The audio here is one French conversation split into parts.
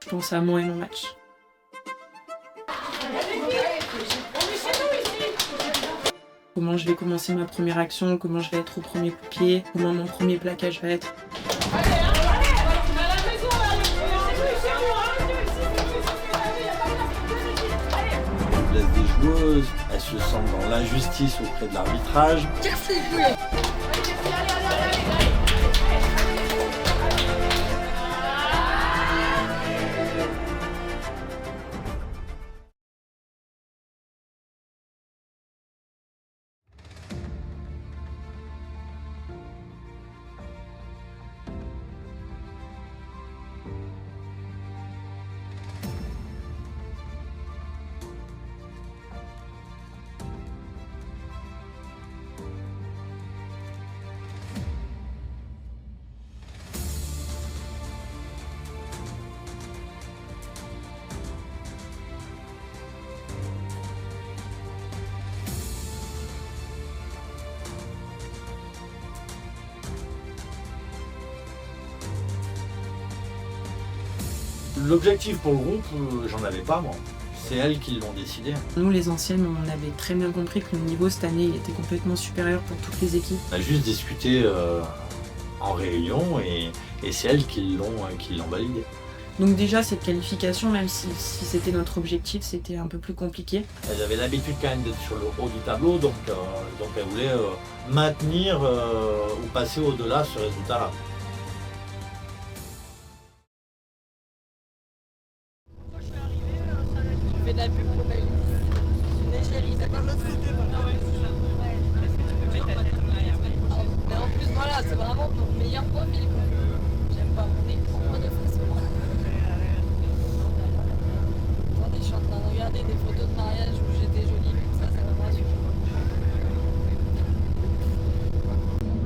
Je pense à moi et mon match. Comment je vais commencer ma première action, comment je vais être au premier coup de pied, comment mon premier plaquage va être. Des joueuses, elles se sentent dans l'injustice auprès de l'arbitrage. L'objectif pour le groupe, j'en avais pas moi. C'est elles qui l'ont décidé. Nous les anciennes, on avait très bien compris que le niveau cette année il était complètement supérieur pour toutes les équipes. On a juste discuté en réunion et c'est elles qui l'ont validé. Donc déjà cette qualification, même si c'était notre objectif, c'était un peu plus compliqué. Elles avaient l'habitude quand même d'être sur le haut du tableau, donc elles voulaient maintenir ou passer au-delà ce résultat-là. De la pub pour Belle. Une égérie, d'accord. Mais en plus, voilà, c'est vraiment mon meilleur profil. J'aime pas mon écran de façon. Attendez, je suis en train de regarder des photos de mariage où j'étais jolie, ça me rassure.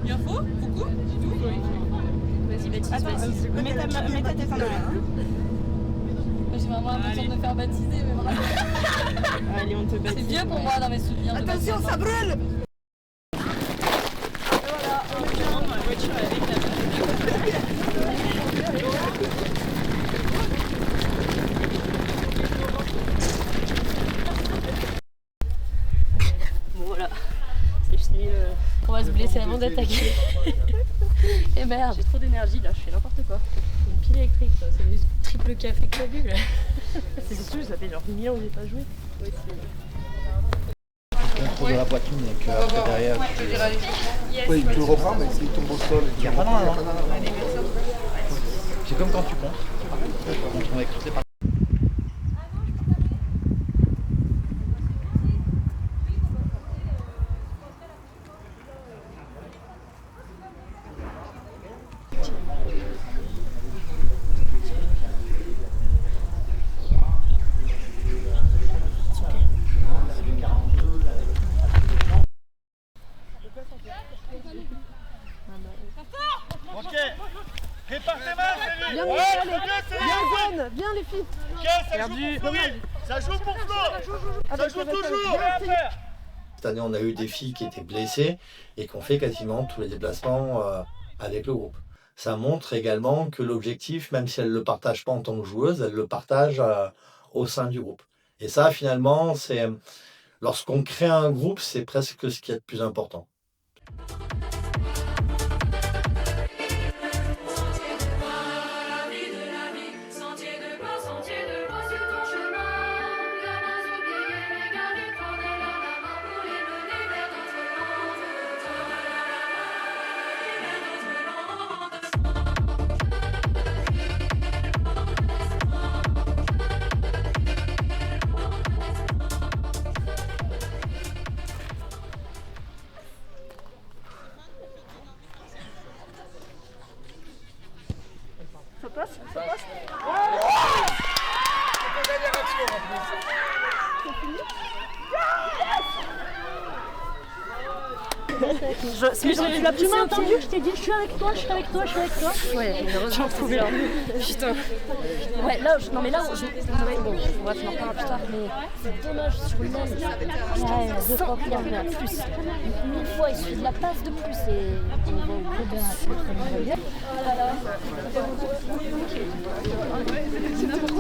Bien faux? Beaucoup? Vas-y, Baptiste, vas-y. Mets ta tête en arrière. J'ai vraiment l'impression de me faire baptiser, mais vraiment. Allez, on te baptise. C'est vieux pour moi dans mes souvenirs. Attention, ça brûle! Voilà, on est dans ma voiture avec la bon, voilà. C'est fini. On va se blesser avant d'attaquer. Et merde. J'ai trop d'énergie là, je fais n'importe quoi. Une pile électrique, c'est du triple café que la bulle. C'est sûr, ça fait genre 1000 ans où j'ai pas joué. Oui, Contrôle de la poitrine et que après derrière tu... Oui, tu le reprends, mais s'il tombe au sol... Il n'y a pas non, c'est comme quand tu comptes. On va écouter par... Ok, répartez main, Bien, bien les filles. Ok, ça joue pour Fleury. Ça joue pour Flo. Ça joue toujours. Cette année, on a eu des filles qui étaient blessées et qui ont fait quasiment tous les déplacements avec le groupe. Ça montre également que l'objectif, même si elles ne le partagent pas en tant que joueuses, elles le partagent au sein du groupe. Et ça, finalement, lorsqu'on crée un groupe, c'est presque ce qui est le plus important. Tu m'as entendu, je t'ai dit je suis avec toi, je suis avec toi, je suis avec toi. Ouais, heureusement que c'est là. Putain. Ouais, là, non mais là, bon, on va finir par plus tard, mais c'est dommage sur le même. Ouais, 100 fois plus. 1000 fois, il suffit de la passe de plus et on va au bout d'un.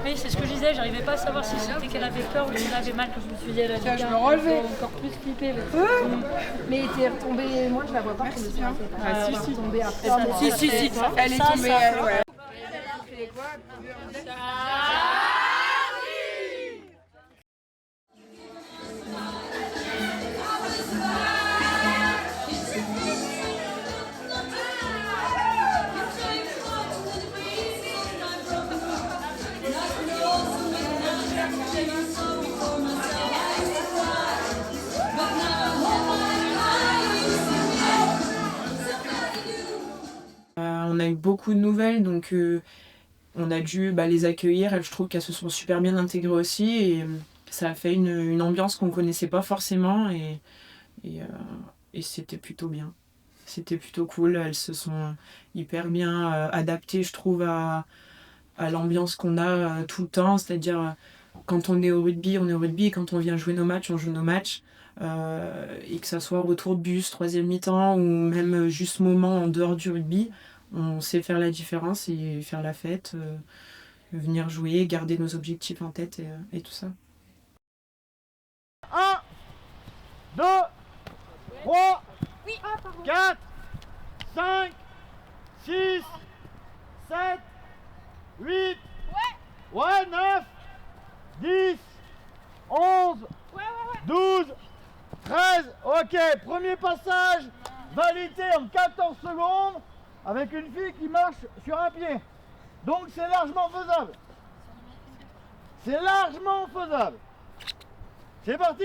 Oui, c'est ce que je disais, j'arrivais pas à savoir si c'était qu'elle avait peur ou qu'elle avait mal, que je me suis dit, elle a Tiens, je me relevais. encore plus flipper. Mais t'es retombée, moi je la vois pas comme ça. Ah, si, si. Tombée après. Si. Elle est tombée, ouais. On a eu beaucoup de nouvelles, donc on a dû les accueillir. Je trouve qu'elles se sont super bien intégrées aussi, et ça a fait une ambiance qu'on connaissait pas forcément, et c'était plutôt bien. C'était plutôt cool. Elles se sont hyper bien adaptées, je trouve, à l'ambiance qu'on a tout le temps, c'est-à-dire quand on est au rugby, on est au rugby, et quand on vient jouer nos matchs, on joue nos matchs. Et que ça soit retour de bus, troisième mi-temps, ou même juste moment en dehors du rugby, on sait faire la différence et faire la fête, venir jouer, garder nos objectifs en tête et tout ça. 1, 2, 3, 4, 5, 6, 7, 8, 9, 10, 11, 12, 13, ok, premier passage, validé en 14 secondes, avec une fille qui marche sur un pied. Donc c'est largement faisable. C'est largement faisable. C'est parti!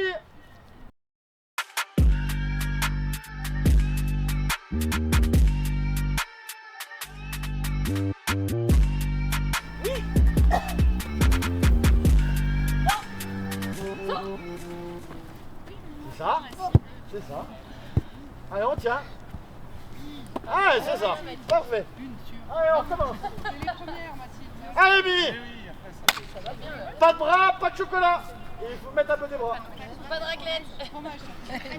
C'est ça? C'est ça. Allez, on tient. Allez, c'est ça. Parfait. Allez, on recommence. Allez, Mimi. Pas de bras, pas de chocolat. Et il faut mettre un peu des bras. Pas de raclette.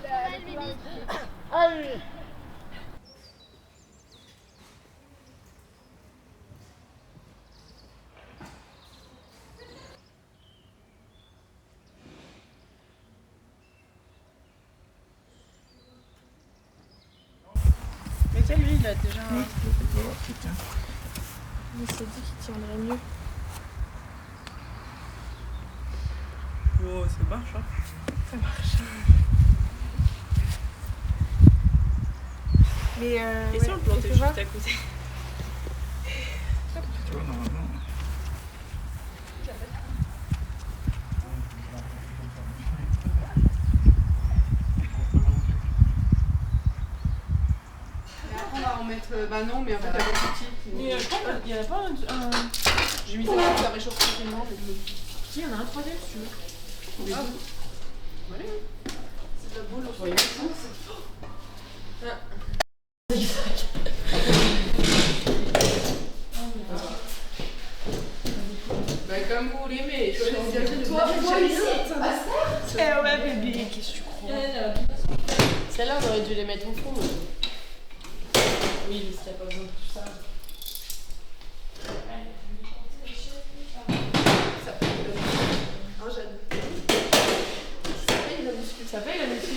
Allez, Mimi. Mais tu sais, lui, il a déjà un... Il s'est dit qu'il tiendrait mieux. Oh, ça marche, hein. Ça marche. Mais et si on le plantait juste à côté? Tu vois, normalement. On va en mettre... Bah non, mais en fait, il y a pas de petit. Mais je crois qu'il n'y en a pas un... J'ai mis ça pour que ça réchauffe tranquillement. Si, il y en a un troisième, si tu veux. Ah bon? Ouais. C'est de la boule, on voit. Bah comme vous voulez, mais je vais engager toi, ouais, bébé, qu'est-ce que tu crois? Celle-là, on aurait dû les mettre au fond. Oui, mais s'il n'y a pas besoin de tout ça. Ça paye la muscu.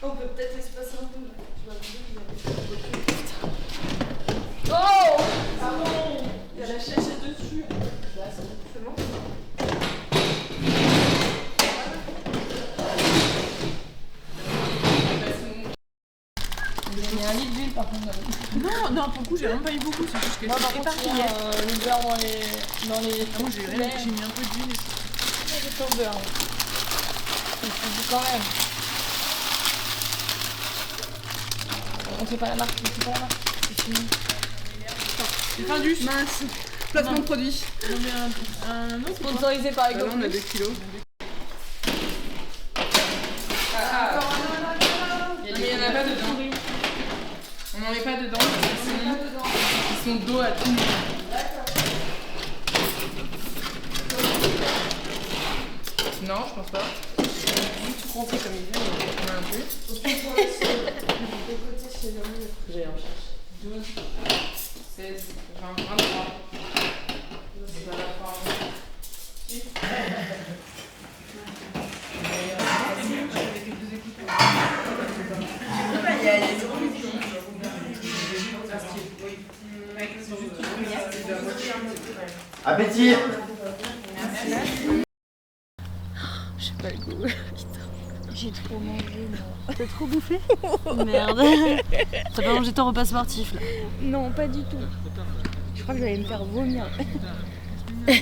On peut peut-être l'espacer un peu. Oh! Pardon! Il y a la chaise dessus. C'est bon? Il y a un lit d'huile par contre. Non, pour le coup, j'ai vraiment pas eu beaucoup. C'est juste que Moi, par c'est contre, il y éparpillé. a le beurre dans les. Moi, j'ai mis un peu d'huile. J'ai pas le beurre. Je me dis quand même. On fait pas la marque, c'est fini. C'est Findus. Mince. Placement de produit. On met un autre sponsorisé par Là, on a 2 kilos. Mais il n'y en a pas dedans. On n'en met pas dedans parce que sinon ils sont dos à tout. Non, je pense pas. Tout compter comme il veut, on a un peu. J'ai un cherche. 12, 16, 20, 23. C'est pas la fin. Appétit. Je sais pas le goût. J'ai trop mangé, moi. T'as trop bouffé? Merde. T'as pas mangé ton repas sportif là? Non, pas du tout. Je crois que j'allais me faire vomir. Ça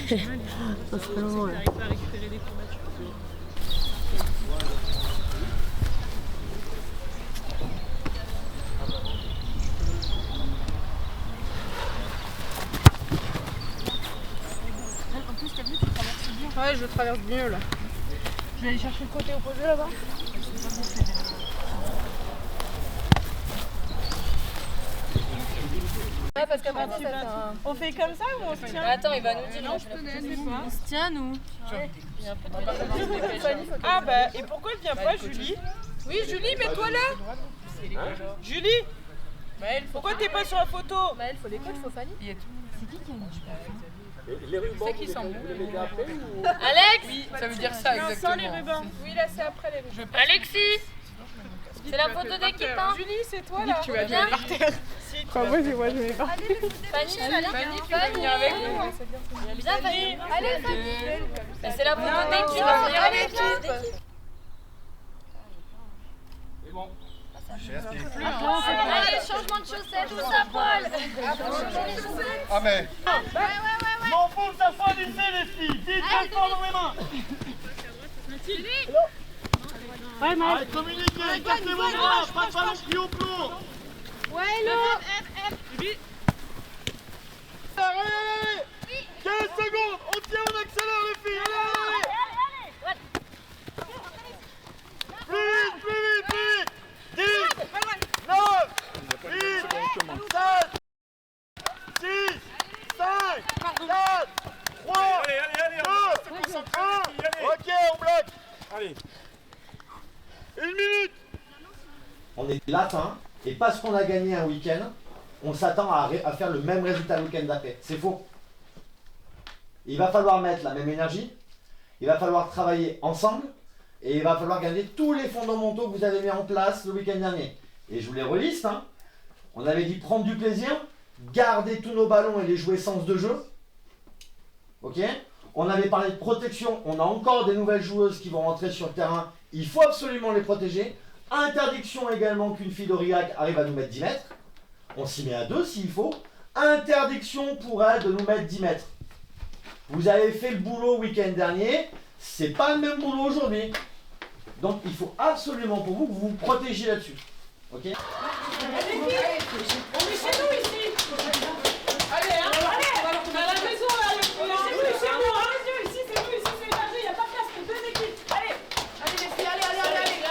fait long, ouais. En plus, t'as vu, tu traverses bien. Ouais, je traverse mieux là. Je vais aller chercher le côté opposé là-bas. Ouais, parce qu'après ça fait un... On fait comme ça ou on se tient? Attends, il va nous dire. Non, je sais pas. On se tient, nous. Ah bah, et pourquoi elle vient pas, Julie? Oui, Julie, mets-toi là. Julie, pourquoi t'es pas sur la photo? Bah, il faut les codes, il faut Fanny. C'est qui a une Les rubans, C'est qui vous sont les mettez après ou... Alex. Oui, ça veut dire ça exactement. Sans les rubans. Oui, là c'est après les rubans. Alexis. C'est la photo d'équipe, hein. Julie, c'est toi là. Tu vas bien par terre. Moi, je vais pas. Fanny, Tu vas venir avec nous. Viens, Fanny. Allez, Fanny. C'est la photo d'équipe, tu vas venir avec nous. C'est bon. Allez, changement de chaussettes, tout ça, Paul. Ah mais... Je m'en fous que ça soit lycée les filles. Dites-le fort dans les mains. Ouais, mal. Allez, communiquez, cassez vos bras, pas de ballon pris au plomb. Ouais, hello. Allez, 15 secondes, on tient, on accélère les filles. Allez, allez. Plus vite. 10, 9, 8, 7, 6, 5, 4, 3, 2, 1. Ok, on bloque. Allez. 1 minute. On est latin, et parce qu'on a gagné un week-end, on s'attend à faire le même résultat le week-end d'après. C'est faux. Il va falloir mettre la même énergie, il va falloir travailler ensemble, et il va falloir garder tous les fondamentaux que vous avez mis en place le week-end dernier. Et je vous les reliste, hein. On avait dit prendre du plaisir, garder tous nos ballons et les jouer sens de jeu. Ok? On avait parlé de protection, on a encore des nouvelles joueuses qui vont rentrer sur le terrain. Il faut absolument les protéger. Interdiction également qu'une fille d'Aurillac arrive à nous mettre 10 mètres. On s'y met à 2 s'il faut. Interdiction pour elle de nous mettre 10 mètres. Vous avez fait le boulot week-end dernier, c'est pas le même boulot aujourd'hui. Donc il faut absolument pour vous que vous vous protégiez là-dessus. Ok? On est chez nous ici. Allez, hein, allez. On est à la maison là. C'est nous, ici, c'est énergie. Il n'y a pas de place pour 2 équipes. Allez, allez les filles, allez les filles.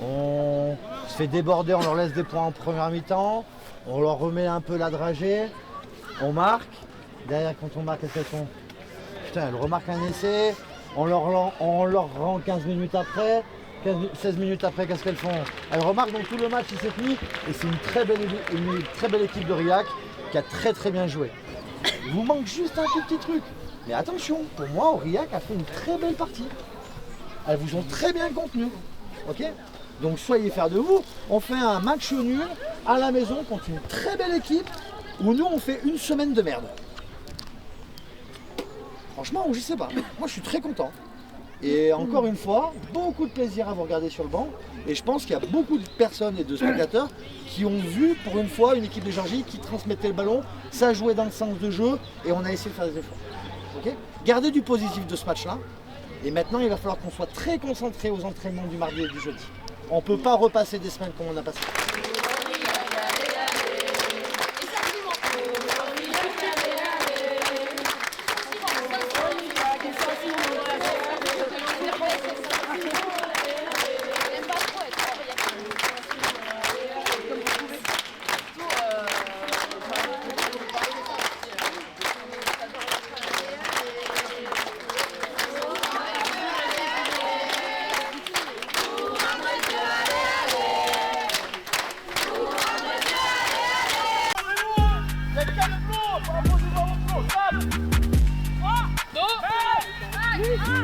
On se fait déborder, on leur laisse des points en première mi-temps, on leur remet un peu la dragée, on marque. Derrière, quand on marque, qu'est-ce qu'elles font? Putain, elles remarquent un essai, on leur rend 15 minutes après, 16 minutes après, qu'est-ce qu'elles font? Elles remarquent donc tout le match cette nuit, et c'est une très belle équipe d'Aurillac qui a très bien joué. Il vous manque juste un tout petit truc. Mais attention, pour moi, Aurillac a fait une très belle partie. Elles vous ont très bien contenu. Ok? Donc soyez fiers de vous. On fait un match nul à la maison contre une très belle équipe où nous on fait une semaine de merde. Franchement, je sais pas. Moi je suis très content. Et encore une fois, beaucoup de plaisir à vous regarder sur le banc. Et je pense qu'il y a beaucoup de personnes et de spectateurs qui ont vu pour une fois une équipe de Georgie qui transmettait le ballon, ça jouait dans le sens de jeu et on a essayé de faire des efforts. Okay? Gardez du positif de ce match-là. Et maintenant, il va falloir qu'on soit très concentré aux entraînements du mardi et du jeudi. On ne peut pas repasser des semaines comme on a passé.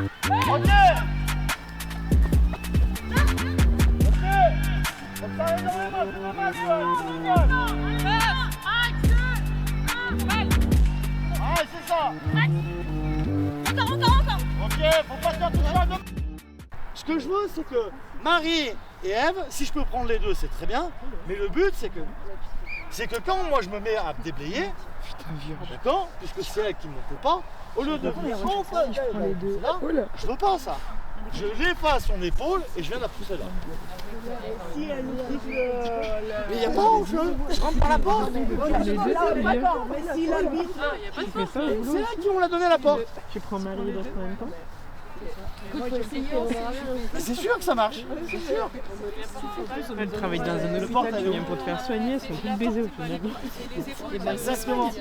Ok. On s'arrête dans les mains pour le match. Ah, c'est ça. Encore. Ok, faut pas faire tout ça. Ce que je veux, c'est que Marie et Ève, si je peux prendre les deux, c'est très bien. Mais le but, c'est que quand moi je me mets à déblayer, d'accord, puisque c'est elle qui ne monte pas, au lieu de venir là, je veux pas ça. Je l'efface son épaule et je viens la pousser là. Mais il n'y a pas en jeu. Je rentre par la porte. D'accord, mais si l'arbitre. C'est eux qui ont la donné à la porte. Tu prends Marie et l'autre en même temps? Mais c'est sûr que ça marche. C'est sûr. Elle travaille dans un hôpital, tu viens pour te faire soigner, elles sont toutes baisées au final. Exactement.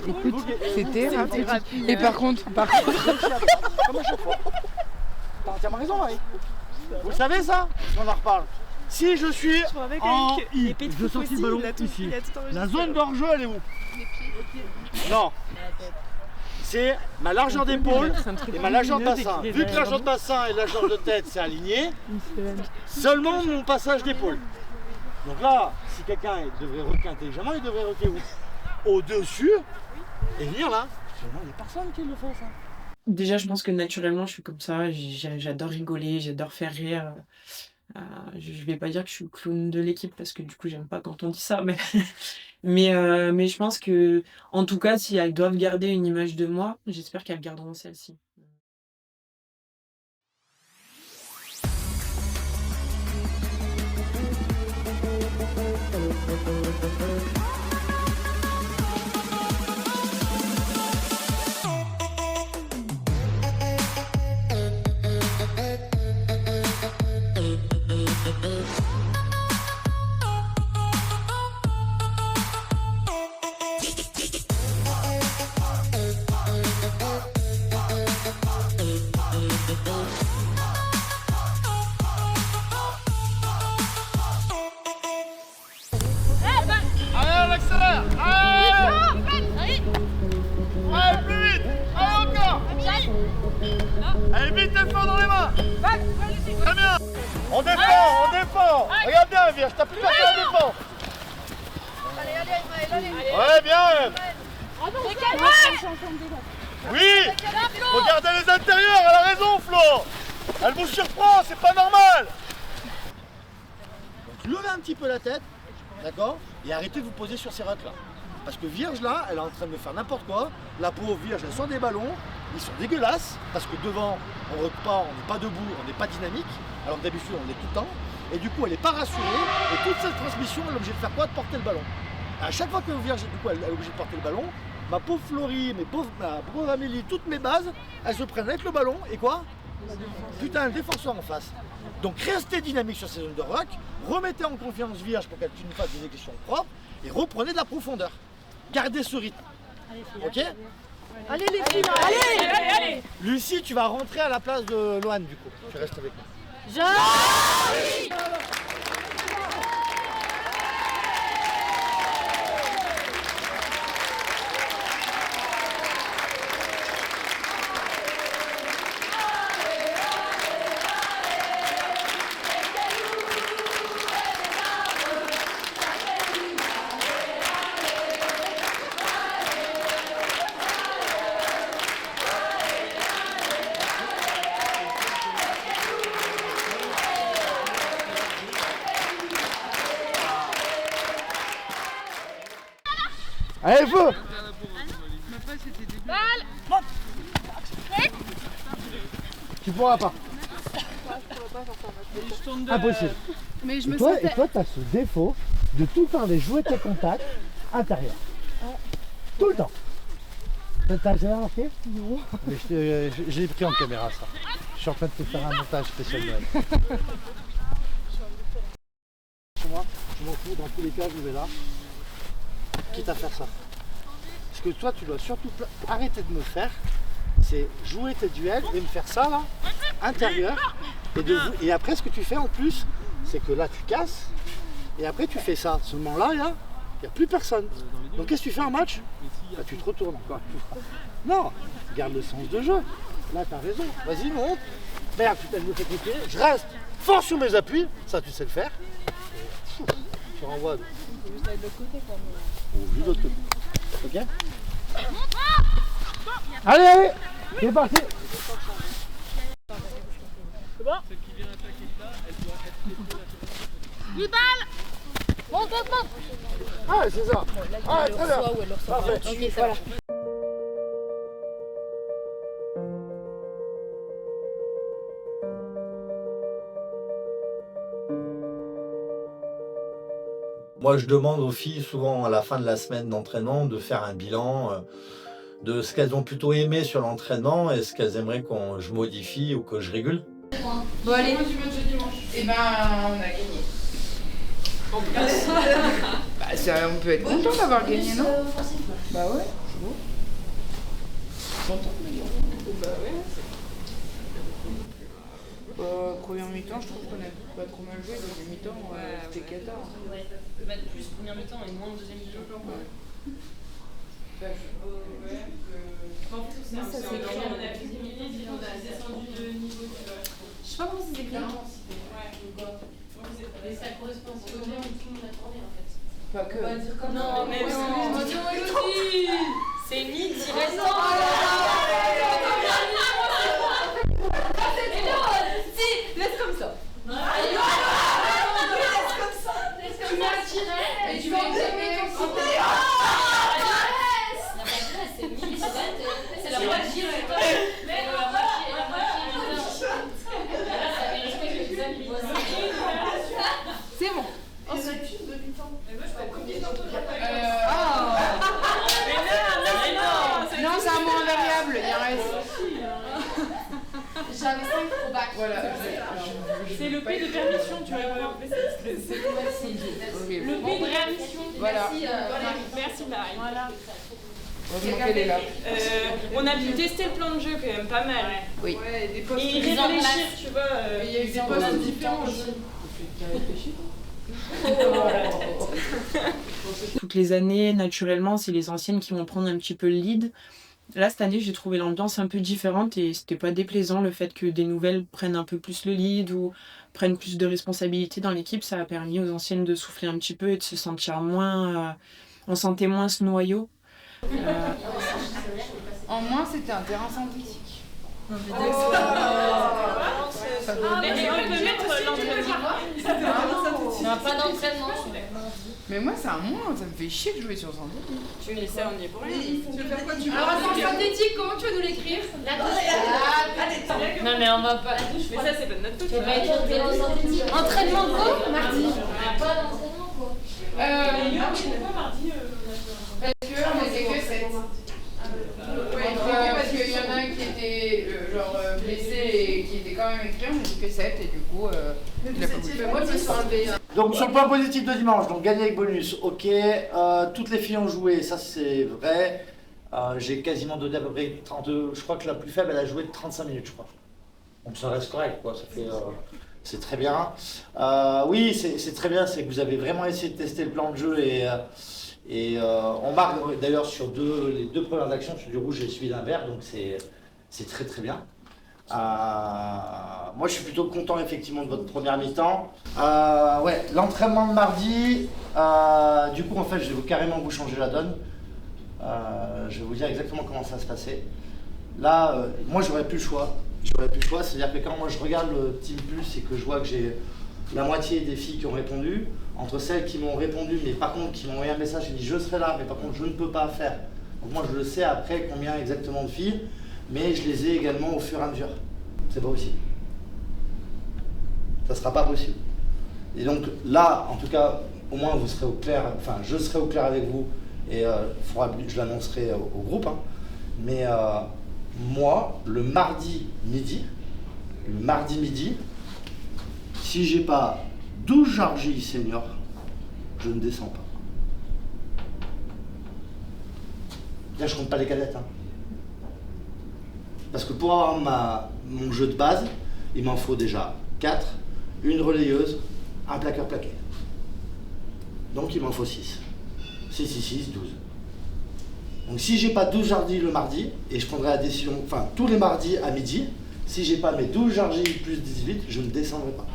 Écoute, c'est thérapeutique. Et par contre, comme à chaque fois. T'as raison, Marie. Vous le savez ça? On en reparle. Si je suis en I, je sortis le ballon ici. La zone d'hors-jeu, elle est où? Non. C'est ma largeur d'épaule et ma largeur de bassin. Vu que la largeur de bassin et la largeur de tête c'est aligné, seulement mon passage d'épaule. Donc là, si quelqu'un devrait rocker intelligemment, il devrait rocker où? Au-dessus et venir là. Il n'y a personne qui le fait ça. Déjà, je pense que naturellement, je suis comme ça. J'adore rigoler, j'adore faire rire. Je vais pas dire que je suis le clown de l'équipe parce que du coup, j'aime pas quand on dit ça. Mais je pense que, en tout cas, si elles doivent garder une image de moi, j'espère qu'elles garderont celle-ci. Allez vite, fort dans les mains. Très bien. On défend. Regarde bien, viens, je t'appuie sur la défense. Ouais, bien. Oui. Regardez les intérieurs, elle a raison, Flo. Elle vous surprend, c'est pas normal. Donc levez un petit peu la tête, d'accord, et arrêtez de vous poser sur ces racks là. Parce que Vierge là, elle est en train de me faire n'importe quoi. La pauvre Vierge, elle sort des ballons. Ils sont dégueulasses parce que devant, on ne rote pas, on n'est pas debout, on n'est pas dynamique. Alors que d'habitude, on est tout le temps. Et du coup, elle n'est pas rassurée. Et toute cette transmission, elle est obligée de faire quoi? De porter le ballon. À chaque fois que Vierge, du coup, elle est obligée de porter le ballon, ma pauvre Florie, ma pauvre Amélie, toutes mes bases, elles se prennent avec le ballon. Et quoi? Putain, le défenseur en face. Donc restez dynamique sur ces zones de rock. Remettez en confiance Vierge pour qu'elle fasse des exécutions propres. Et reprenez de la profondeur. Gardez ce rythme. Ok? Allez les filles, allez. Lucie, tu vas rentrer à la place de Loane du coup. Tu restes avec moi. Allez, feu! Tu pourras pas. Impossible. Mais je me Et sentais. toi, tu as ce défaut de tout le temps aller jouer tes contacts intérieurs. Tout le temps. T'as jamais remarqué? Non. Je l'ai pris en caméra ça. Je suis en train de te faire un montage spécial Noël. Moi, je m'en fous, dans tous les cas, je vais là. Quitte à faire ça. Ce que toi, tu dois surtout arrêter de me faire, c'est jouer tes duels et me faire ça là, intérieur. Et après, ce que tu fais en plus, c'est que là, tu casses. Et après, tu fais ça. Seulement là, il n'y a plus personne. Donc, qu'est-ce que tu fais en match? Là, tu te retournes encore. Non, garde le sens de jeu. Là, t'as raison. Vas-y, monte. Merde, putain, je me fais couper. Je reste fort sur mes appuis. Ça, tu sais le faire. Et, tu renvoies. Juste aller de l'autre côté, quoi. Ou juste de l'autre côté. Ok. Allez, allez. C'est parti. C'est bon. Celle qui vient attaquer là, elle doit être 10 balles. Monte. Ah, c'est ça. Ah, très bien. Parfait. Ok, voilà. Moi, je demande aux filles, souvent à la fin de la semaine d'entraînement, de faire un bilan de ce qu'elles ont plutôt aimé sur l'entraînement et ce qu'elles aimeraient que je modifie ou que je régule. Bon, allez. Et ben, on a gagné. On peut être content d'avoir gagné, non? Bah ouais, c'est beau. Content de gagner. Bah ouais. Première mi-temps, je trouve qu'on a pas trop mal joué. Deuxième mi-temps, c'était cata. Ouais, mettre plus première mi-temps et moins deuxième mi-temps. Ça c'est clair. On a descendu de niveau. Je sais pas comment c'est écrit. Mais ça correspond au bien où tout le monde a tourné en fait. Pas que. On va dire comme non, mais c'est ni tiré non. Si, laisse comme ça. Tu m'as tiré et tu m'as examiné. C'est la moitié. C'est bon. Non, c'est un mot invariable, il y a un reste. J'avais 5 au bac. Voilà. C'est le P de permission, tu vois. Le P de permission. Voilà. Merci Marie. Voilà. Heureusement qu'elle est là. On a pu tester le plan de jeu quand même pas mal. Oui. Et y réfléchir, tu vois. Il y a eu des postes différents aussi. Toutes les années, naturellement, c'est les anciennes qui vont prendre un petit peu le lead. Là, cette année, j'ai trouvé l'ambiance un peu différente et c'était pas déplaisant le fait que des nouvelles prennent un peu plus le lead ou prennent plus de responsabilités dans l'équipe. Ça a permis aux anciennes de souffler un petit peu et de se sentir moins... on sentait moins ce noyau. En moins, c'était un terrain synthétique. Mais on peut mettre l'entraînement. Non, pas d'entraînement. Mais moi, c'est un moins, ça me fait chier de jouer sur synthétique. Tu mets ça, on y est pour rien. Alors, attends, synthétique, comment tu vas nous l'écrire? La douche. Non, mais on va pas. Mais ça, c'est pas de notre faute. C'est pas écrit en synthétique. Entraînement quoi, mardi? Pas d'entraînement quoi. Pourquoi mardi? Parce que on était que 7. Ouais, parce qu'il y en a un qui était blessé et qui était quand même écrit, on était que 7 et du coup, il a pas voulu. Moi, je me suis enlevée. Donc sur le point positif de dimanche, donc gagner avec bonus, ok. Toutes les filles ont joué, ça c'est vrai. J'ai quasiment donné à peu près 32, je crois que la plus faible elle a joué de 35 minutes je crois. Donc ça reste correct quoi, ça fait, c'est très bien. Oui c'est très bien, c'est que vous avez vraiment essayé de tester le plan de jeu et on marque d'ailleurs sur les deux premières actions sur du rouge et celui d'un vert, donc c'est très très bien. Moi je suis plutôt content effectivement de votre première mi-temps. Ouais, l'entraînement de mardi, du coup en fait je vais carrément vous changer la donne. Je vais vous dire exactement comment ça va se passer. Là, moi j'aurais plus le choix. C'est-à-dire que quand moi je regarde le Team Plus et que je vois que j'ai la moitié des filles qui ont répondu, entre celles qui m'ont répondu mais par contre qui m'ont envoyé un message et dit je serai là mais par contre je ne peux pas faire. Donc moi je le sais après combien exactement de filles, mais je les ai également au fur et à mesure. C'est pas possible. Ça sera pas possible. Et donc là, en tout cas, au moins vous serez au clair, enfin je serai au clair avec vous et je l'annoncerai au groupe. Hein. Mais moi, le mardi midi, si j'ai pas 12 Georgie seniors, je ne descends pas. Là, je compte pas les cadettes. Hein. Parce que pour avoir mon jeu de base, il m'en faut déjà 4, une relayeuse, un plaqueur plaqué. Donc il m'en faut 6. 6, 6, 6, 12. Donc si j'ai pas 12 jardis le mardi, et je prendrai la décision, enfin tous les mardis à midi, si j'ai pas mes 12 jardis plus 18, je ne descendrai pas.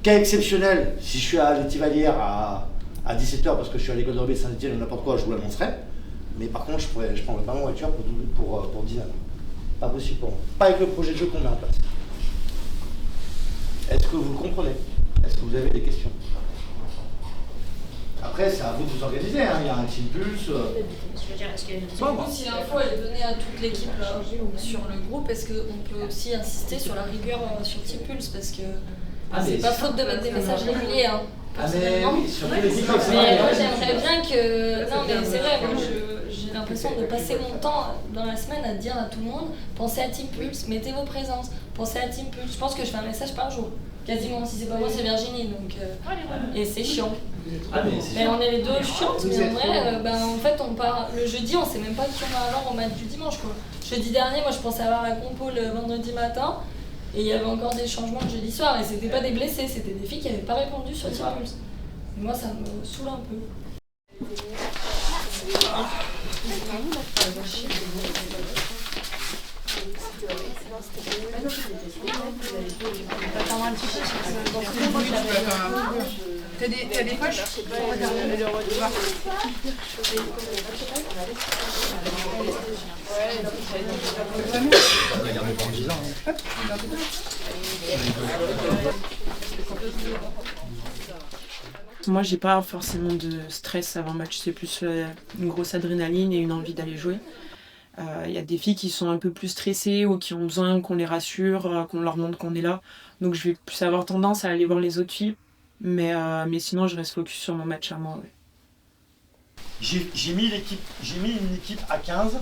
Cas exceptionnel, si je suis à l'Étivalière à 17h parce que je suis à l'école de rugby de Saint-Étienne ou n'importe quoi, je vous l'annoncerai. Mais par contre, je prendrai pas ma voiture pour 10 ans. Pas possible pour moi. Pas avec le projet de jeu qu'on met en place. Est-ce que vous le comprenez? Est-ce que vous avez des questions? Après, c'est à vous de vous organiser, hein. Il y a un team pulse. Je veux dire, est-ce qu'il y a une si l'info est donnée à toute l'équipe sur le groupe, est-ce qu'on peut aussi insister sur la rigueur sur Team Pulse? Parce que c'est pas faute de mettre des messages réguliers. Hein, mais oui, sur les équipes, mais moi j'aimerais bien que. Non, mais c'est vrai, moi j'ai l'impression de passer mon temps dans la semaine à dire à tout le monde pensez à Team Pulse, mettez vos présences, pensez à Team Pulse. Je pense que je fais un message par jour. Quasiment, si c'est pas moi, c'est Virginie. Donc, et c'est chiant. Mais on est les deux chiantes, mais en vrai, en fait, on part le jeudi, on sait même pas qui on va avoir au match du dimanche, quoi. Jeudi dernier, moi je pensais avoir la compo le vendredi matin, et il y avait encore des changements le jeudi soir, et c'était pas des blessés, c'était des filles qui n'avaient pas répondu sur Team Pulse. Et moi, ça me saoule un peu. T'as des poches? Moi, j'ai pas forcément de stress avant match, c'est plus une grosse adrénaline et une envie d'aller jouer. Il y a des filles qui sont un peu plus stressées ou qui ont besoin qu'on les rassure, qu'on leur montre qu'on est là. Donc je vais plus avoir tendance à aller voir les autres filles. Mais sinon, je reste focus sur mon match à moi. Ouais. J'ai mis une équipe à 15.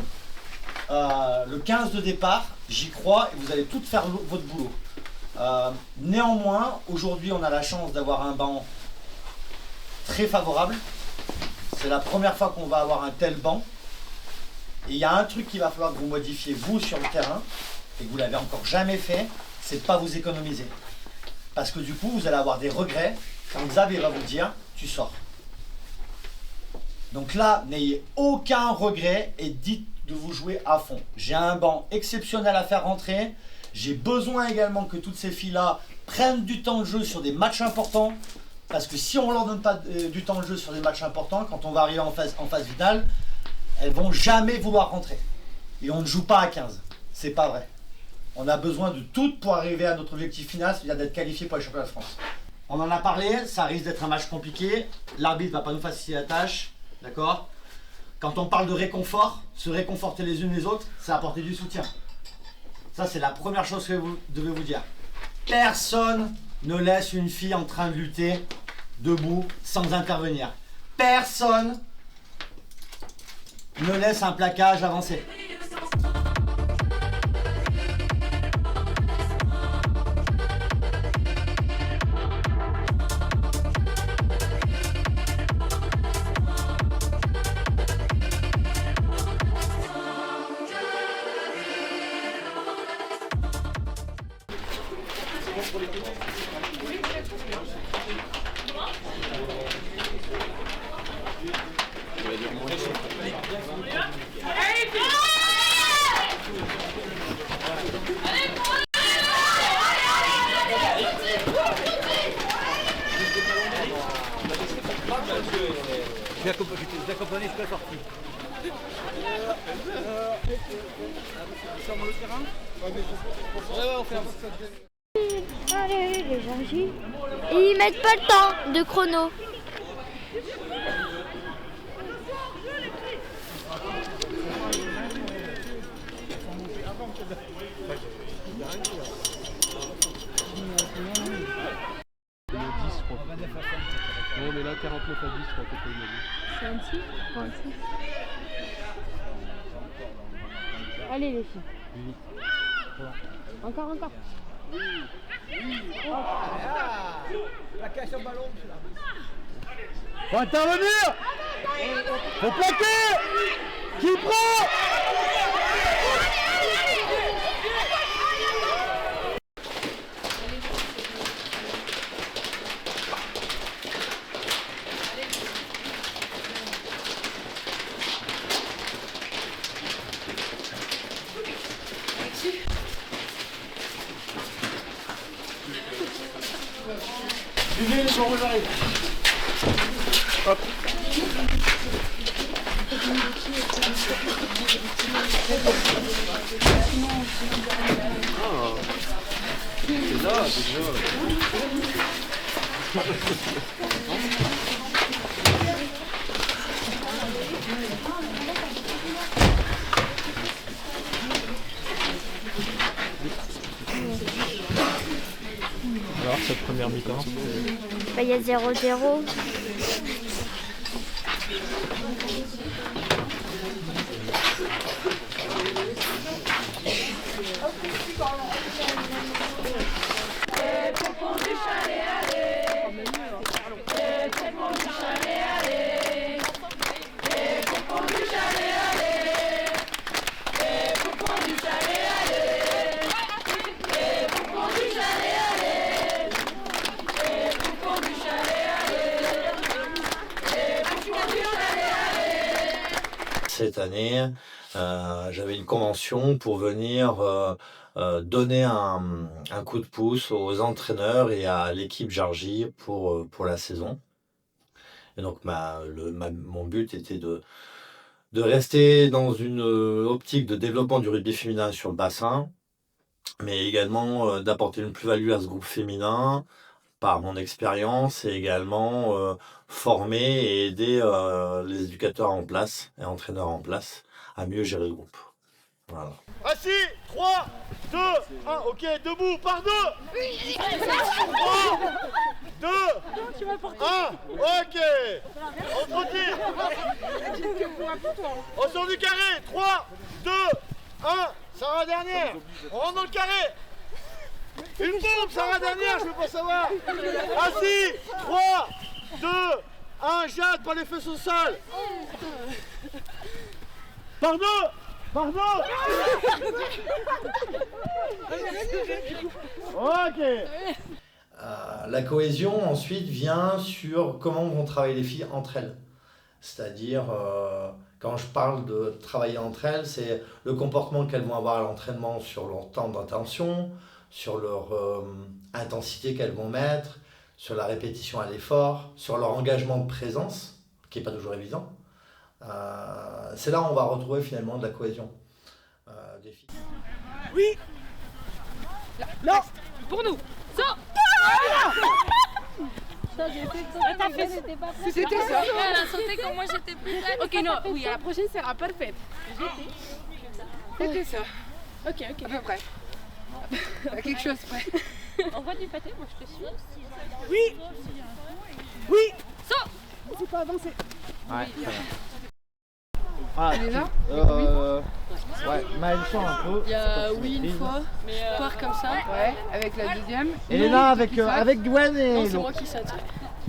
Le 15 de départ, j'y crois et vous allez toutes faire votre boulot. Néanmoins, aujourd'hui, on a la chance d'avoir un banc très favorable. C'est la première fois qu'on va avoir un tel banc. Et il y a un truc qu'il va falloir que vous modifiez, vous, sur le terrain, et que vous ne l'avez encore jamais fait, c'est de ne pas vous économiser. Parce que du coup, vous allez avoir des regrets quand Xavier va vous dire « tu sors ». Donc là, n'ayez aucun regret et dites de vous jouer à fond. J'ai un banc exceptionnel à faire rentrer. J'ai besoin également que toutes ces filles-là prennent du temps de jeu sur des matchs importants. Parce que si on ne leur donne pas du temps de jeu sur des matchs importants, quand on va arriver en phase finale, elles vont jamais vouloir rentrer. Et on ne joue pas à 15. C'est pas vrai. On a besoin de toutes pour arriver à notre objectif final, c'est-à-dire d'être qualifié pour les championnats de France. On en a parlé, ça risque d'être un match compliqué. L'arbitre ne va pas nous faciliter la tâche. D'accord? Quand on parle de réconfort, se réconforter les unes les autres, c'est apporter du soutien. Ça, c'est la première chose que vous devez vous dire. Personne ne laisse une fille en train de lutter debout sans intervenir. Personne ne laisse un plaquage avancer. Je vais accompagner jusqu'à la sortie. Sur le terrain? Ouais, on fait un... Allez, les Georgies. Et ils mettent pas le temps de chrono. Le 10, je crois. Non, mais là, 49 à 10, je crois que c'est pas une. 26 26. Allez, les filles. Oui. Encore. La cache au ballon, faut intervenir. Faut plaquer. Qui prend? Suivez les gens, j'arrive. Hop. Ah, c'est là déjà. Alors, cette première mi-temps, Bah, il y a 0-0. Cette année, j'avais une convention pour venir donner un coup de pouce aux entraîneurs et à l'équipe Jargy pour la saison. Et donc mon but était de rester dans une optique de développement du rugby féminin sur le bassin, mais également d'apporter une plus-value à ce groupe féminin par mon expérience et également former et aider les éducateurs en place et entraîneurs en place à mieux gérer le groupe. Voilà. Assis, 3, 2, 1, ok, debout, par 2. 3, 2, 1, ok. On continue. On sort du carré, 3, 2, 1, Sarah dernière. On rentre dans le carré. Une bombe, Sarah dernière, je veux pas savoir. Assis, 3, 2, 1, Jade, pas les fesses au sol. Pardon. Pardon. Ok. La cohésion ensuite vient sur comment vont travailler les filles entre elles. C'est-à-dire, quand je parle de travailler entre elles, c'est le comportement qu'elles vont avoir à l'entraînement sur leur temps d'attention, sur leur intensité qu'elles vont mettre, sur la répétition à l'effort, sur leur engagement de présence, qui n'est pas toujours évident. C'est là où on va retrouver finalement de la cohésion des filles. Oui. Là. Pour nous. Ça. C'était ça. Elle a sauté quand moi j'étais plus prête. Ok, non, oui, la prochaine sera parfaite. C'était ça. Ok. À peu près. À quelque chose près. On voit du pâté, moi je te suis. Oui. Oui. Ça. C'est pas avancé. Ouais, très bien. Ah, Elle est là ouais, Maëlle chante un peu. Il y a oui une fois, mais part comme ça. Ouais, avec la deuxième. Elle est là avec Gwen et Non, c'est l'autre. moi qui saute.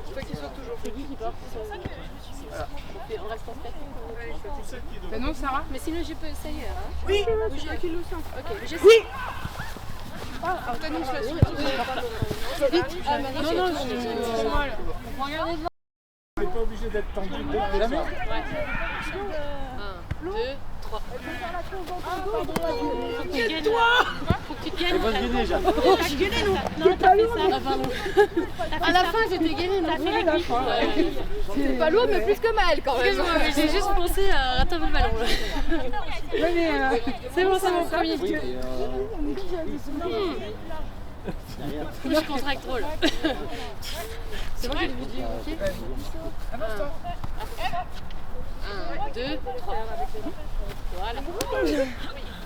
Il faut qu'il soit toujours. C'est qui part? Voilà. On reste en tête. Bah non, Sarah. Mais sinon je peux essayer. Hein. Oui. C'est qui le sent. Ok, mais j'essaie. Oui. Ah, Anthony, je la suis. Vite. Ah, maintenant non, je regardez devant. On n'est pas obligé d'être tendu dès le départ. 1, 2, 3. Faut que tu gagnes. Faut que tu te gagnes. Vas-y déjà. T'as gagné, non? Non, t'as fait ça. Ah, pardon. À la fin, j'étais gagnée. T'as fait la fin. C'est pas lourd, mais plus que mal quand même. J'ai juste pensé à rattraper le ballon. Ouais, mais C'est bon, c'est mon premier. Je contracte trop là. C'est moi qui ai vous dire ok. 1, 2, 3. Voilà.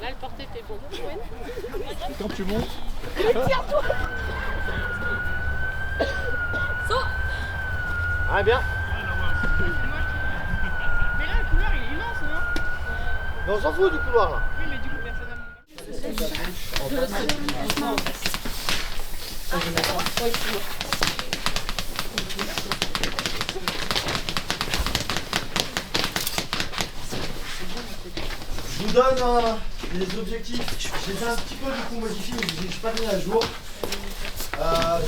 Là le porté était bon. Et quand tu montes. tire-toi. Saut. Ah bien. Mais là, le couloir il est immense, non? Mais on s'en fout du couloir là. Oui, mais du coup, personne n'a monté. Je vous donne les objectifs. Je les ai un petit peu du coup modifiés, mais je ne les ai pas mis à jour.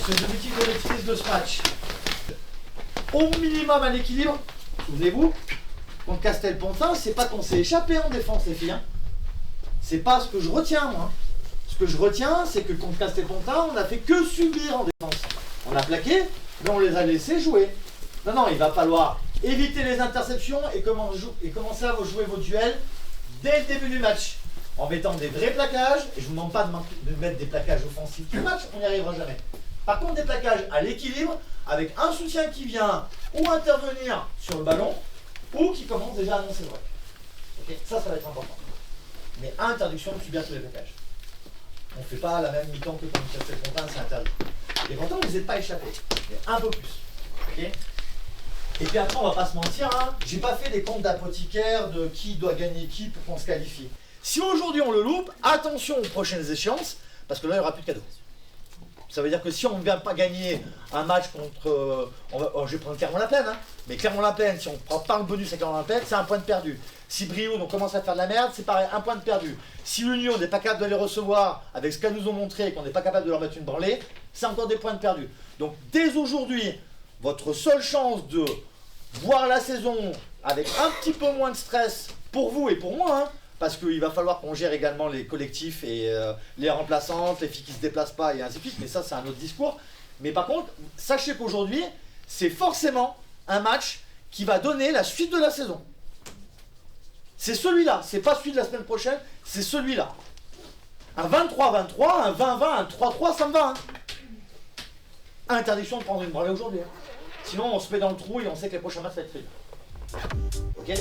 C'est les objectifs de maîtrise de ce match. Au minimum un équilibre. Souvenez-vous, contre Castelpontin, c'est pas qu'on s'est échappé en défense, les filles. Hein. C'est pas ce que je retiens, moi. Ce que je retiens, c'est que contre Castelpontin, on n'a fait que subir en défense. On On a plaqué, mais on les a laissés jouer. Non, non, il va falloir éviter les interceptions et commencer à jouer vos duels dès le début du match. En mettant des vrais plaquages, et je ne vous demande pas de mettre des plaquages offensifs tout le match, on n'y arrivera jamais. Par contre, des plaquages à l'équilibre, avec un soutien qui vient ou intervenir sur le ballon, ou qui commence déjà à annoncer le break. Okay, ça va être important. Mais interdiction de subir tous les plaquages. On ne fait pas la même mi-temps que quand on casse le comptant, c'est interdit. Et pourtant, vous n'êtes pas échappé, mais un peu plus. Okay, et puis après, on va pas se mentir, hein, j'ai pas fait des comptes d'apothicaire de qui doit gagner qui pour qu'on se qualifie. Si aujourd'hui on le loupe, attention aux prochaines échéances, parce que là il n'y aura plus de cadeaux. Ça veut dire que si on ne vient pas gagner un match contre... je vais prendre Clermont-la-Plaine, hein, mais Clermont-la-Plaine, si on ne prend pas le bonus à Clermont-la-Plaine, c'est un point de perdu. Si Brioude, on commence à faire de la merde, c'est pareil, un point de perdu. Si l'Union n'est pas capable de les recevoir avec ce qu'elles nous ont montré et qu'on n'est pas capable de leur mettre une branlée, c'est encore des points de perdu. Donc dès aujourd'hui, votre seule chance de voir la saison avec un petit peu moins de stress pour vous et pour moi, hein, parce qu'il va falloir qu'on gère également les collectifs et les remplaçantes, les filles qui ne se déplacent pas et ainsi de suite, mais ça c'est un autre discours. Mais par contre, sachez qu'aujourd'hui, c'est forcément un match qui va donner la suite de la saison. C'est celui-là, c'est pas celui de la semaine prochaine, c'est celui-là. Un 23-23, un 20-20, un 3-3, ça me va. Hein. Interdiction de prendre une branlée aujourd'hui. Hein. Sinon, on se met dans le trou et on sait que les prochains matchs vont être faits. Ok ?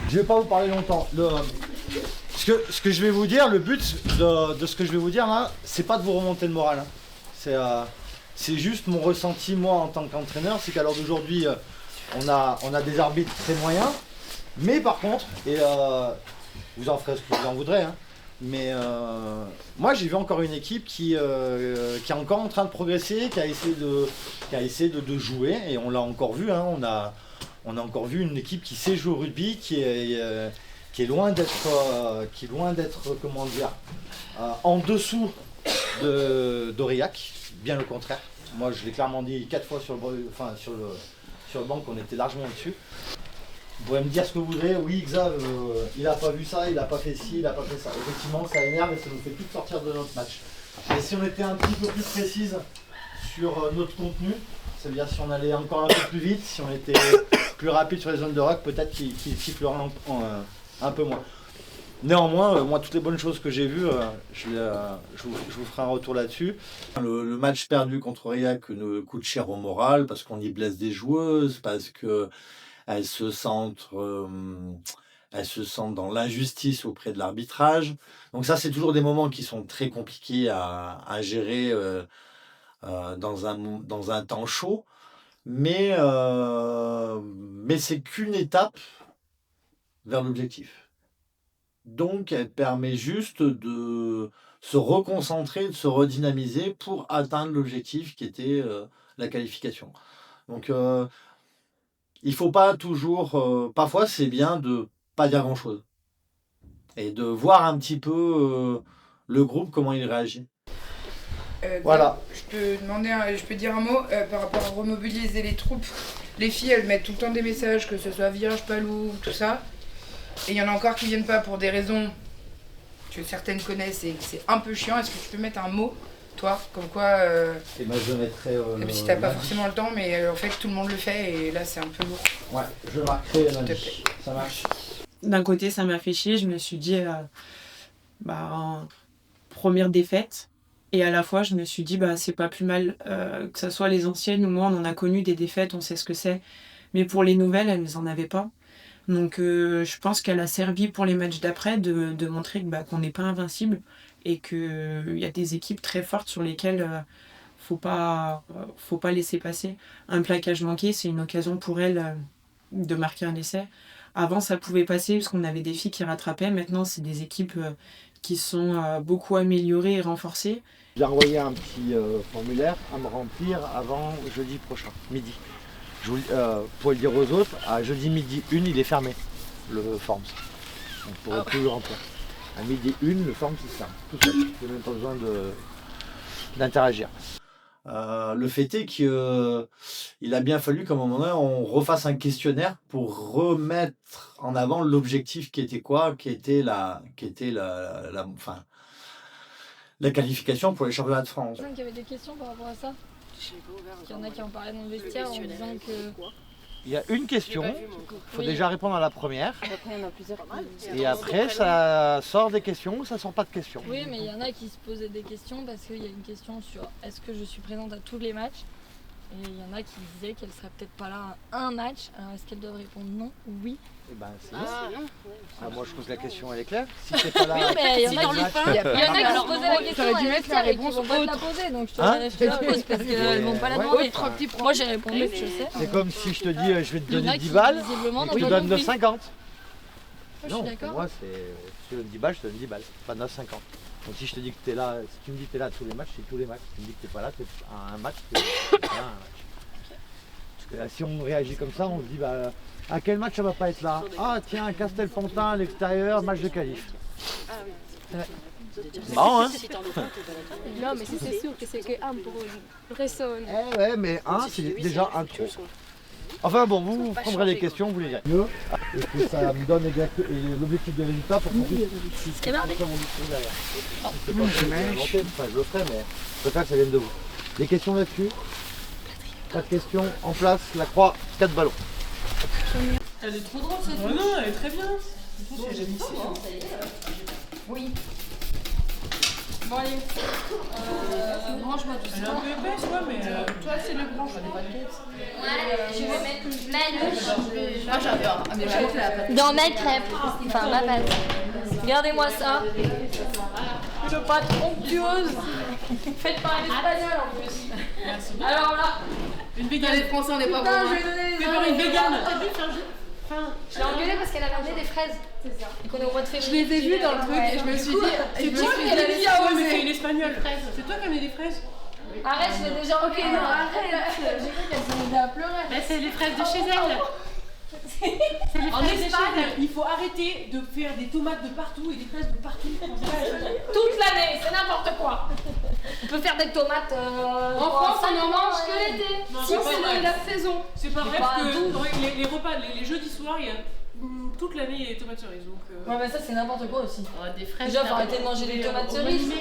Je vais pas vous parler longtemps. Ce que je vais vous dire, le but de ce que je vais vous dire là, c'est pas de vous remonter le moral. Hein. C'est juste mon ressenti moi en tant qu'entraîneur, c'est qu'à l'heure d'aujourd'hui, on a des arbitres très moyens, mais par contre, et vous en ferez ce que vous en voudrez, hein, mais moi j'ai vu encore une équipe qui est encore en train de progresser, qui a essayé de jouer, et on l'a encore vu, hein, on a encore vu une équipe qui sait jouer au rugby, qui est loin d'être, comment dire, en dessous d'Aurillac, bien le contraire. Moi, je l'ai clairement dit 4 fois sur le banc qu'on était largement au-dessus. Vous pourrez me dire ce que vous voudrez, oui, Xav, il n'a pas vu ça, il n'a pas fait ci, il n'a pas fait ça. Effectivement, ça énerve et ça nous fait tout sortir de notre match. Et si on était un petit peu plus précise sur notre contenu, c'est-à-dire si on allait encore un peu plus vite, si on était plus rapide sur les zones de rock, peut-être qu'il sifflerait un peu moins. Néanmoins, moi, toutes les bonnes choses que j'ai vues, je vous ferai un retour là-dessus. Le match perdu contre Aurillac nous coûte cher au moral parce qu'on y blesse des joueuses, parce qu'elles se sentent dans l'injustice auprès de l'arbitrage. Donc ça, c'est toujours des moments qui sont très compliqués à gérer dans un temps chaud. Mais c'est qu'une étape vers l'objectif. Donc, elle permet juste de se reconcentrer, de se redynamiser pour atteindre l'objectif qui était la qualification. Donc, il ne faut pas toujours... parfois, c'est bien de ne pas dire grand-chose. Et de voir un petit peu le groupe, comment il réagit. Voilà. Je peux dire un mot par rapport à remobiliser les troupes. Les filles, elles mettent tout le temps des messages, que ce soit Vierge, Palou, tout ça. Et il y en a encore qui viennent pas pour des raisons que certaines connaissent et c'est un peu chiant. Est-ce que tu peux mettre un mot, toi, comme quoi... Et moi, je mettrai... même si t'as pas forcément le temps, mais en fait, tout le monde le fait et là, c'est un peu lourd. Ouais, je marquerai lundi. Ça marche. D'un côté, ça m'a fait chier. Je me suis dit, première défaite. Et à la fois, je me suis dit, c'est pas plus mal que ce soit les anciennes ou moi, on en a connu des défaites, on sait ce que c'est. Mais pour les nouvelles, elles n'en avaient pas. Donc je pense qu'elle a servi pour les matchs d'après de montrer qu'on n'est pas invincible et qu'il y a des équipes très fortes sur lesquelles faut pas laisser passer. Un plaquage manqué, c'est une occasion pour elles de marquer un essai. Avant, ça pouvait passer parce qu'on avait des filles qui rattrapaient. Maintenant, c'est des équipes qui sont beaucoup améliorées et renforcées. J'ai envoyé un petit formulaire à me remplir avant jeudi prochain, midi. Je vous le dire aux autres, à jeudi midi 1, il est fermé, le Forms. On pourrait plus le remplir. À midi 1, le Forms il se ferme, tout seul. Il n'y a même pas besoin d'interagir. Le fait est qu'il a bien fallu qu'à un moment donné, on refasse un questionnaire pour remettre en avant l'objectif qui était quoi, qui était la qualification pour les championnats de France. Il y avait des questions par rapport à ça. Il y en a qui en parlaient dans le vestiaire en disant que... Il y a une question, il faut déjà répondre à la première. Après, il y en a plusieurs. Et après, ça sort des questions ou ça sort pas de questions. Oui, mais il y en a qui se posaient des questions parce qu'il y a une question sur est-ce que je suis présente à tous les matchs. Et il y en a qui disaient qu'elle serait peut-être pas là à un match. Alors est-ce qu'elle doit répondre non ou oui? Eh ben, c'est moi je trouve que la question elle est claire. Si t'es pas là, oui, mais il y en a qui se posaient la question dû mettre la réponse vont pas te la poser. Donc je te la pose parce qu'elles vont pas la demander. Moi j'ai répondu, je sais. C'est comme si je te dis je vais te donner 10 balles, je te donne 9,50. Non, pour moi c'est je te donne 10 balles, je te donne 10 balles, pas 9,50. Donc si je te dis que tu es là, si tu me dis que tu es là à tous les matchs, c'est tous les matchs. Si tu me dis que tu n'es pas là, tu es à un match, tu es pas là à un match. Parce que là, si on réagit comme ça, on se dit à quel match ça va pas être là? Ah tiens, Castelfontaine à l'extérieur, match de qualif. C'est marrant hein. Non mais c'est sûr que c'est que un pour une personne. Eh ouais mais un c'est déjà un trop. Enfin bon, vous prendrez les questions, vous les direz mieux. Et puis ça me donne l'objectif de résultat pour qu'on puisse derrière. Je le ferai mais je préfère que ça vienne de vous. Des questions là-dessus? 4 questions en place, la croix, 4 ballons. Elle est trop drôle cette Non, elle est très bien. Oui. Bon allez, branche-moi tout ça. Elle est un peu épaisse quoi, mais... Toi c'est le branche, on est pas de Ouais, je vais mettre Manu Moi j'adore. dans ma crêpe. Enfin, ma pâte. Regardez-moi ça. Une pâte onctueuse. Faites par un espagnol en plus. Merci. Alors là, Une végane. Les Français on n'est pas putain, bon. je vais donner les Fais-moi une végane. Je l'ai engueulée parce qu'elle avait amené des fraises. C'est ça. Et qu'on est au mois de Je février. les ai vues dans le truc et je me suis dit. C'est toi qui as dit ah ouais mais c'est une espagnole. C'est toi qui as mis des fraises. Arrête, je l'ai déjà engueulée. Non, arrête. J'ai cru qu'elle s'est mise à pleurer. Mais c'est les fraises de chez elle. En Espagne, il faut arrêter de faire des tomates de partout et des fraises de partout. Toute l'année, c'est n'importe quoi. On peut faire des tomates En France, on en mange que l'été. Si c'est la saison. C'est pas vrai pas parce que tout. les repas, les jeudis soirs, il y a toute l'année il y a des tomates cerises. Donc, Ouais, mais ça c'est n'importe quoi aussi. des fraises. Déjà, faut arrêter de manger des tomates cerises.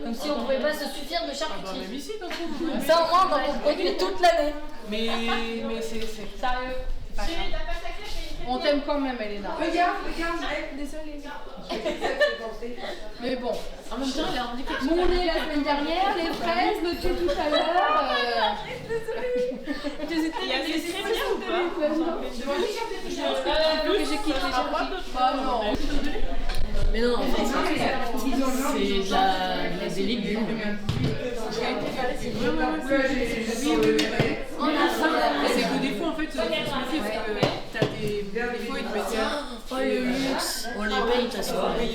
Comme si on pouvait pas se suffire de Même charcuterie. ici, t'en trouves. Ça au moins, on en produit toute l'année. Mais c'est. Sérieux. On t'aime quand même, Elena. Regarde, désolée. Mais bon, en même temps, elle a rendu quelque chose. Mon lait la semaine dernière, les fraises, le thé tout à l'heure. Il y a des céréales ou pas? Que j'ai quitté Ah non. Mais non, en fait, c'est des légumes. C'est que des fois, en fait, ce que tu fais, c'est que t'as des fois, ils te mettent Oh le luxe, on les paye de toute façon. plus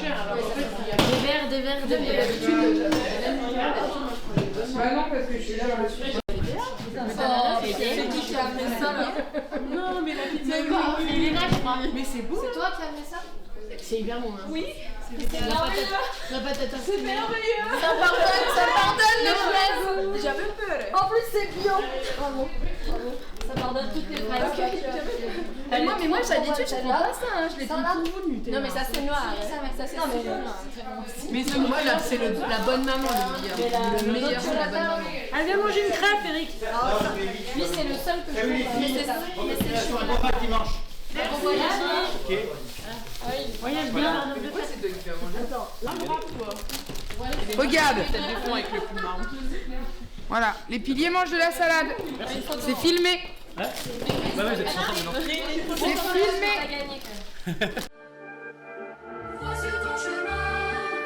cher. Alors en fait, il y a Des verres. Bah non, parce que je suis là, je me suis. C'est qui a amené ça là? Non, mais la pizza, Elena, je crois. mais c'est beau. C'est toi qui as amené ça? C'est hyper bon. Hein. Oui. La patate à C'est merveilleux. Ça pardonne les fraises. J'avais peur. En plus c'est bio. Bravo. Ça pardonne toutes les fraises. Mais moi j'ai l'habitude, je prends pas ça. Hein. Je les Ça trouve va. tout vous Nutella. Non mais ça c'est noir. Ça c'est Mais ce moi là, c'est la bonne maman le meilleur. Le meilleur, c'est la bonne maman. Elle vient manger une crêpe, Eric. Lui c'est le seul que je comprends. Mais c'est ça. Mais c'est chaud. Bon voyage. Voyage bien. Regarde. Tête de fond avec le plus marrant. Voilà, les piliers mangent de la salade. C'est filmé. C'est filmé. Sur ton chemin,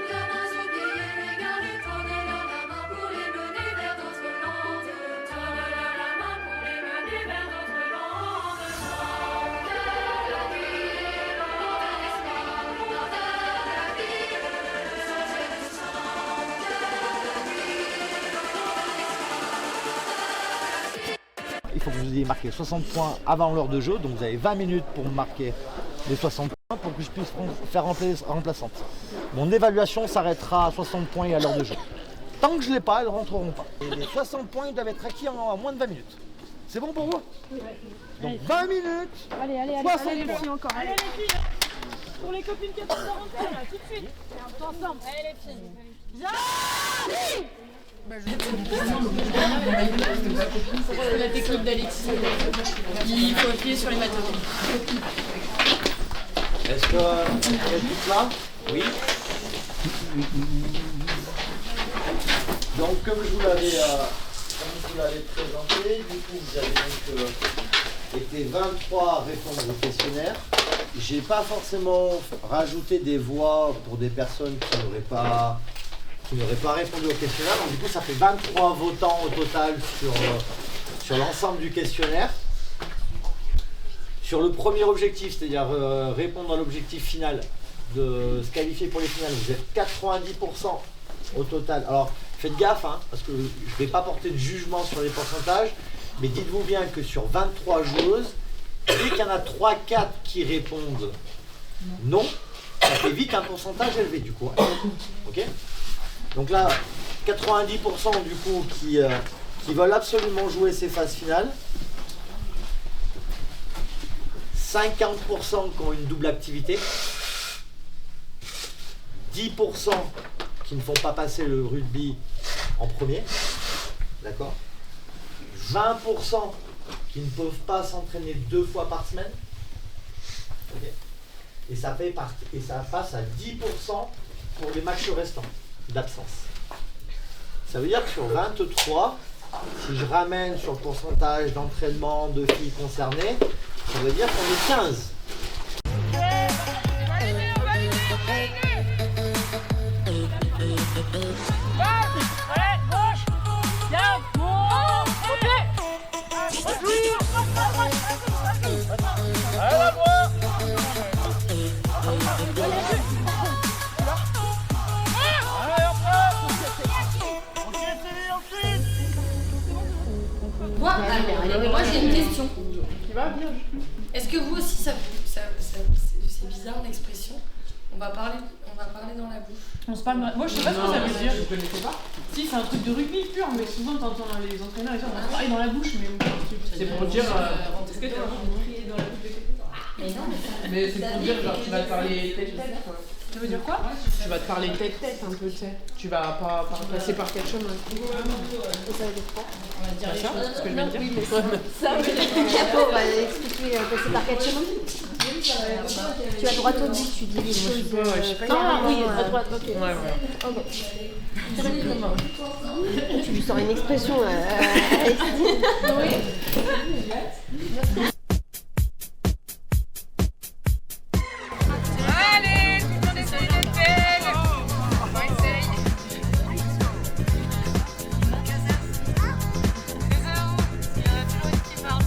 gamins oubliés, regardez, tendez la main pour les mener vers d'autres mondes. Tendez la main pour les mener vers d'autres mondes. vous ayez marqué 60 points avant l'heure de jeu, donc vous avez 20 minutes pour marquer les 60 points pour que je puisse faire remplaçante. Mon évaluation s'arrêtera à 60 points et à l'heure de jeu. Tant que je ne l'ai pas, elles ne rentreront pas. Et les 60 points ils doivent être acquis en moins de 20 minutes. C'est bon pour vous? Donc 20 minutes, Allez, 60 allez, les points. filles encore. Allez les filles, pour les copines qui sont rentrées là, tout de suite. Tous ensemble. Allez les filles. C'est la technique d'Alexis. Il faut appuyer sur les matériaux. Est-ce que vous êtes tous là? Oui. Donc comme je vous l'avais présenté, du coup vous avez donc été 23 à répondre au questionnaire. J'ai pas forcément rajouté des voix pour des personnes qui n'auraient pas répondu au questionnaire. Donc du coup ça fait 23 votants au total sur l'ensemble du questionnaire. Sur le premier objectif, c'est-à-dire répondre à l'objectif final de se qualifier pour les finales, vous êtes 90% au total. Alors faites gaffe, hein, parce que je ne vais pas porter de jugement sur les pourcentages, mais dites-vous bien que sur 23 joueuses, dès qu'il y en a 3-4 qui répondent non, ça fait vite un pourcentage élevé du coup. Ok ? Donc là, 90% du coup qui veulent absolument jouer ces phases finales. 50% qui ont une double activité. 10% qui ne font pas passer le rugby en premier. D'accord ? 20% qui ne peuvent pas s'entraîner 2 fois par semaine. Okay. Et ça passe à 10% pour les matchs restants d'absence. Ça veut dire que sur 23, si je ramène sur le pourcentage d'entraînement de filles concernées, ça veut dire qu'on est 15. Moi j'ai une question. Est-ce que vous aussi, c'est bizarre l'expression, on va parler dans la bouche? On se parle. Moi je sais pas ce que ça veut dire. Je connaissais pas. Si c'est un truc de rugby pur, mais souvent t'entends les entraîneurs et ça, on va parler dans la bouche, mais c'est pour dire. Est-ce que t'as envie de crier dans la bouche de quelqu'un? Mais non, mais c'est pour dire genre tu vas te parler tête-tête quoi. Ça veut dire quoi? Tu vas te parler tête-tête un peu, tu sais. Tu vas pas passer par quel chemin. Ça veut dire quoi? On va dire les choses, c'est ce que je viens de dire. Oui, mais ça, on va expliquer passer par quel chemin? Tu vas droit au but, tu dis les choses. Je sais pas. Ah oui, à droite, ok. Ouais. Ok. Tu lui sors une expression Allez, tout le monde essaye d'être belle. On va essayer. Il y en a toujours une qui parle.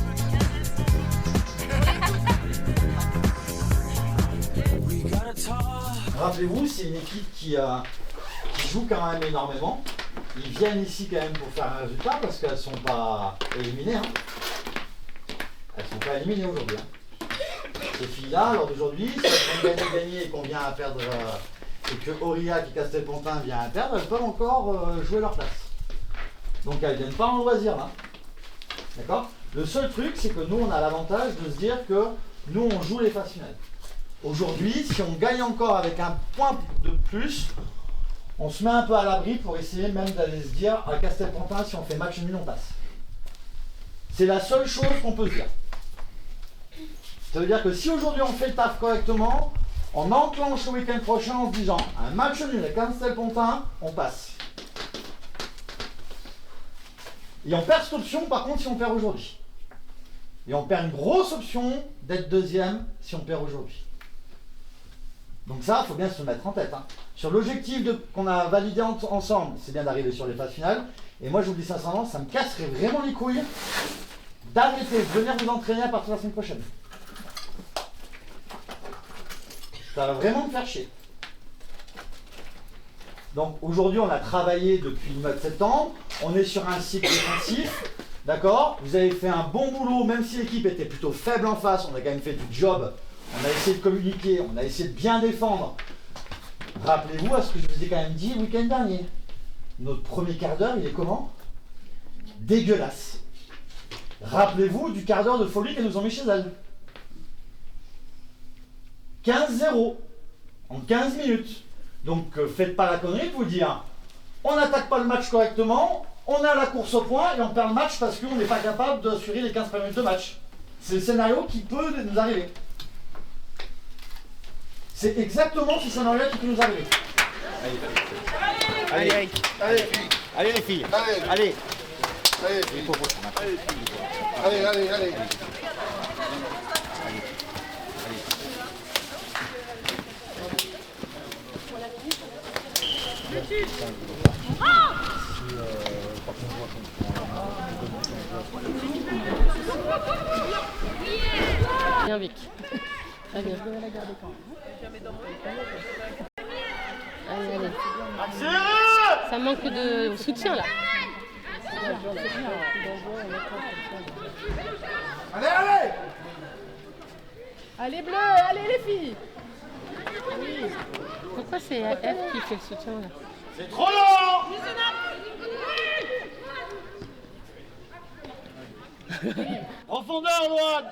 Rappelez-vous, c'est une équipe qui joue quand même énormément. Ils viennent ici quand même pour faire un résultat parce qu'elles ne sont pas éliminées. Hein. Elles ne sont pas éliminées aujourd'hui. Hein. Ces filles-là, lors d'aujourd'hui, si elles sont gagnées et qu'on vient à perdre, et que Aurillac et Castelpontin vient à perdre, elles peuvent encore jouer leur place. Donc elles ne viennent pas en loisir là. D'accord ? Le seul truc, c'est que nous, on a l'avantage de se dire que nous, on joue les phases finales. Aujourd'hui, si on gagne encore avec un point de plus, on se met un peu à l'abri pour essayer même d'aller se dire à Castelpontin, si on fait match nul, on passe. C'est la seule chose qu'on peut se dire. Ça veut dire que si aujourd'hui on fait le taf correctement, on enclenche le week-end prochain en se disant un match nul à Castelpontin, on passe. Et on perd cette option par contre si on perd aujourd'hui. Et on perd une grosse option d'être deuxième si on perd aujourd'hui. Donc ça, il faut bien se le mettre en tête. Hein. Sur l'objectif qu'on a validé ensemble, c'est bien d'arriver sur les phases finales. Et moi, je vous dis sincèrement, ça me casserait vraiment les couilles d'arrêter de venir vous entraîner à partir de la semaine prochaine. Ça va vraiment me faire chier. Donc aujourd'hui, on a travaillé depuis le mois de septembre. On est sur un cycle défensif. D'accord? Vous avez fait un bon boulot, même si l'équipe était plutôt faible en face, on a quand même fait du job. On a essayé de communiquer, on a essayé de bien défendre. Rappelez-vous à ce que je vous ai quand même dit le week-end dernier. Notre premier quart d'heure, il est comment? Dégueulasse. Rappelez-vous du quart d'heure de folie qu'elle nous ont mis chez elle. 15-0 en 15 minutes. Donc faites pas la connerie de vous dire on n'attaque pas le match correctement, on est à la course au point et on perd le match parce qu'on n'est pas capable d'assurer les 15 minutes de match. C'est le scénario qui peut nous arriver. C'est exactement ce scénario qui peut nous arriver. Allez, Eric. Allez, allez les filles. Allez. Allez. Allez, allez, allez. Bien Vic. Très bien. Allez, allez. Ça manque de soutien là. Allez, allez. Allez bleu, allez les filles. Oui. Pourquoi c'est F qui fait le soutien là? C'est trop long. Profondeur, Loane.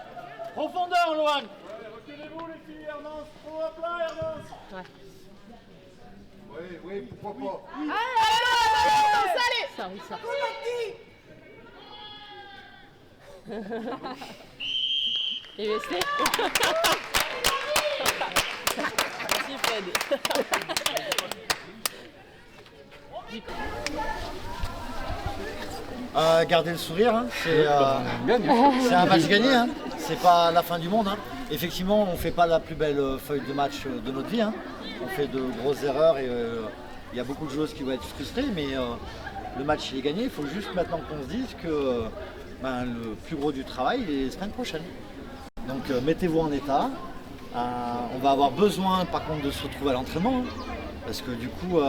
Profondeur, Loane. Reculez-vous les filles, Ernance. Trop à plat, Ernance. Ouais. Oui, oui, pourquoi pas. Allez. Ça, oui, ça. Et VST. Merci Fred. Gardez le sourire, hein. C'est un match gagné, hein. C'est pas la fin du monde. Hein. Effectivement, on ne fait pas la plus belle feuille de match de notre vie. Hein. On fait de grosses erreurs et il y a beaucoup de joueuses qui vont être frustrées, mais le match il est gagné. Il faut juste maintenant qu'on se dise que le plus gros du travail est la semaine prochaine. Donc mettez-vous en état. On va avoir besoin par contre de se retrouver à l'entraînement. Hein, parce que du coup,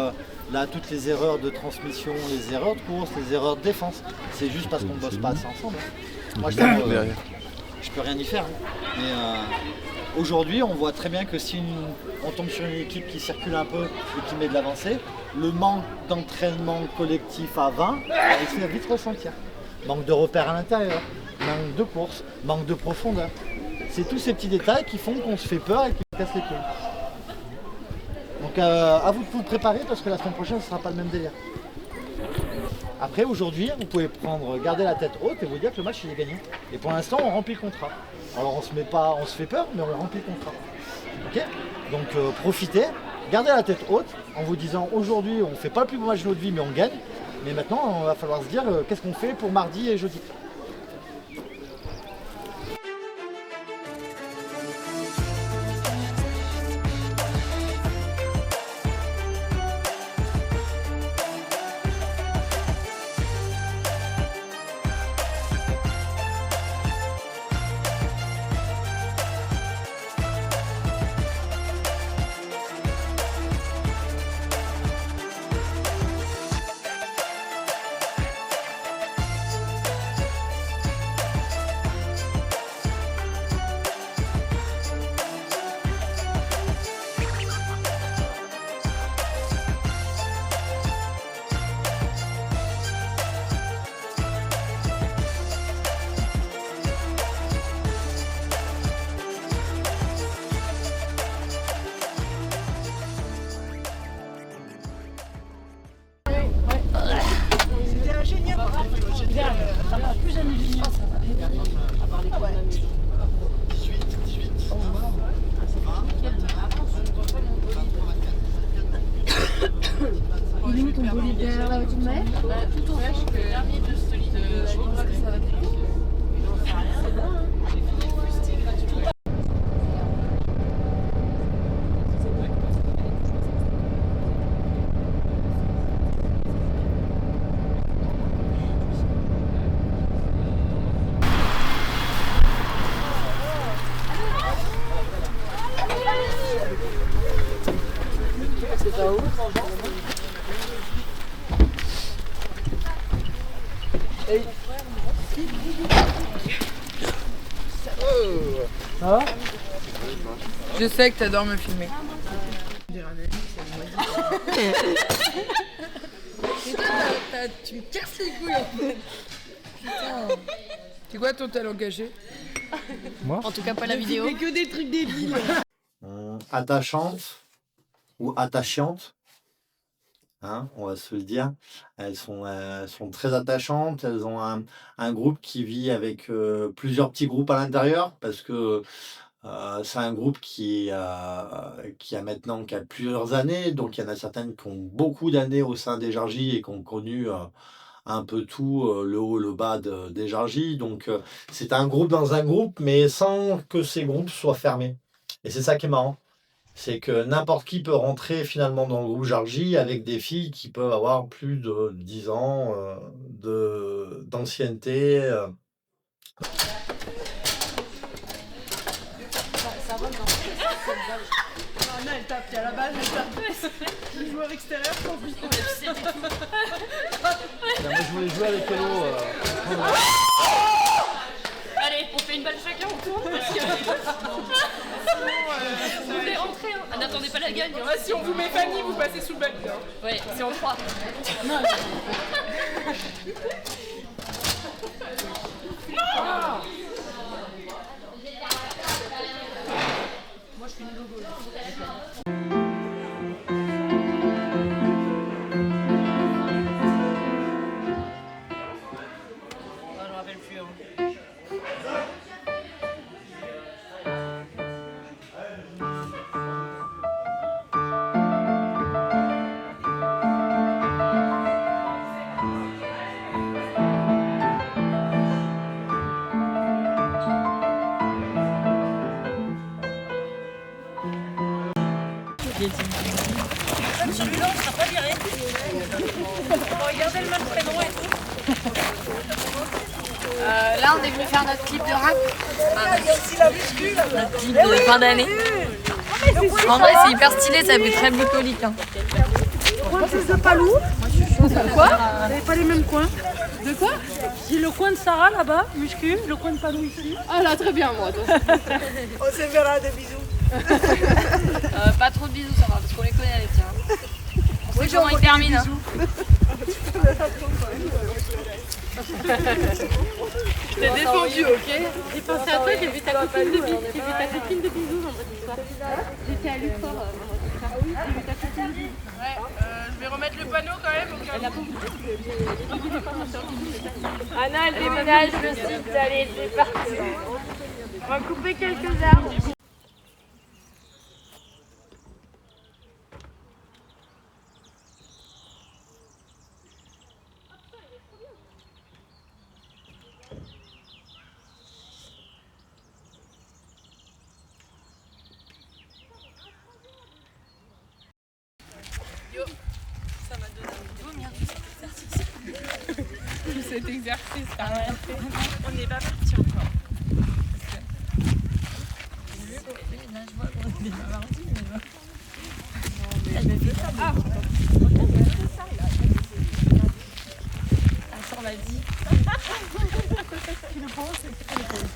là, toutes les erreurs de transmission, les erreurs de course, les erreurs de défense, c'est juste parce qu'on ne bosse pas assez ensemble. Hein. Moi, je peux rien y faire. Hein. Mais aujourd'hui, on voit très bien que si on tombe sur une équipe qui circule un peu et qui met de l'avancée, le manque d'entraînement collectif à 20, il se fait vite ressentir. Manque de repères à l'intérieur, manque de course, manque de profondeur. C'est tous ces petits détails qui font qu'on se fait peur et qui nous cassent les couilles. Donc à vous de vous préparer parce que la semaine prochaine ce ne sera pas le même délire. Après aujourd'hui, vous pouvez garder la tête haute et vous dire que le match il est gagné. Et pour l'instant on remplit le contrat. Alors on se fait peur, mais on remplit le contrat. Ok? Donc profitez, gardez la tête haute en vous disant aujourd'hui on ne fait pas le plus beau match de notre vie mais on gagne. Mais maintenant il va falloir se dire qu'est-ce qu'on fait pour mardi et jeudi. Il est où ton bolide là où tu me mets? Tout au fond, le dernier de celui de. Je crois que ça va être. C'est bon, hein. Ça va? Je sais que t'adores me filmer. Tu me casses les couilles en fait. Putain. C'est quoi ton talent caché? Moi? En tout cas, pas la vidéo. Mais que des trucs débiles. Attachantes ou attachantes, hein, on va se le dire. Elles sont très attachantes. Elles ont un groupe qui vit avec plusieurs petits groupes à l'intérieur parce que c'est un groupe qui a plusieurs années. Donc il y en a certaines qui ont beaucoup d'années au sein d'Éjargy et qui ont connu un peu tout, le haut, le bas d'Éjargy. Donc c'est un groupe dans un groupe, mais sans que ces groupes soient fermés. Et c'est ça qui est marrant. C'est que n'importe qui peut rentrer finalement dans le groupe Jargy avec des filles qui peuvent avoir plus de 10 ans d'ancienneté. Ça vole dans Anna, elle tape, il y a la balle, elle tape. Le joueur extérieur, sans plus. Moi je voulais jouer avec Hello. Allez, on fait une balle chacun, on tourne parce que... Vous voulez rentrer, hein. Ah, n'attendez pas la gagne. Hein. Ah, si on vous met Fanny, vous passez sous le bac. Hein. Ouais, c'est en 3. Non. Moi, je suis une logo. Je me rappelle plus. Hein. Celui-là, on ne sera pas viré. On va regarder le même prénom et tout. Là, on est venu faire notre clip de rap. Il y a aussi la muscu là. Notre clip de fin d'année. En vrai, c'est hyper stylé, ça fait très bucolique. Hein. Coin de Palou. Quoi? Vous n'avez pas les mêmes coins. De quoi? J'ai le coin de Sarah là-bas, muscu, le coin de Palou ici. Ah là, très bien, moi. On se verra, des bisous. Pas trop de bisous, ça va, parce qu'on les connaît les tiens. On sait comment ils terminent. Hein. Je t'ai défendu, ok? J'ai pensé à toi, j'ai vu ta copine de bisous vendredi soir. J'étais à Luxor vendredi soir. Ah oui, j'ai vu ta copine de bisous. Ouais, je vais remettre le panneau quand même au cas où. Anna, elle déménage le site. Allez, c'est parti. On va couper quelques arbres. Ça m'a donné un bien cet exercice. On n'est pas parti encore. Attends, vas-y. Tu le penses, c'est le penses.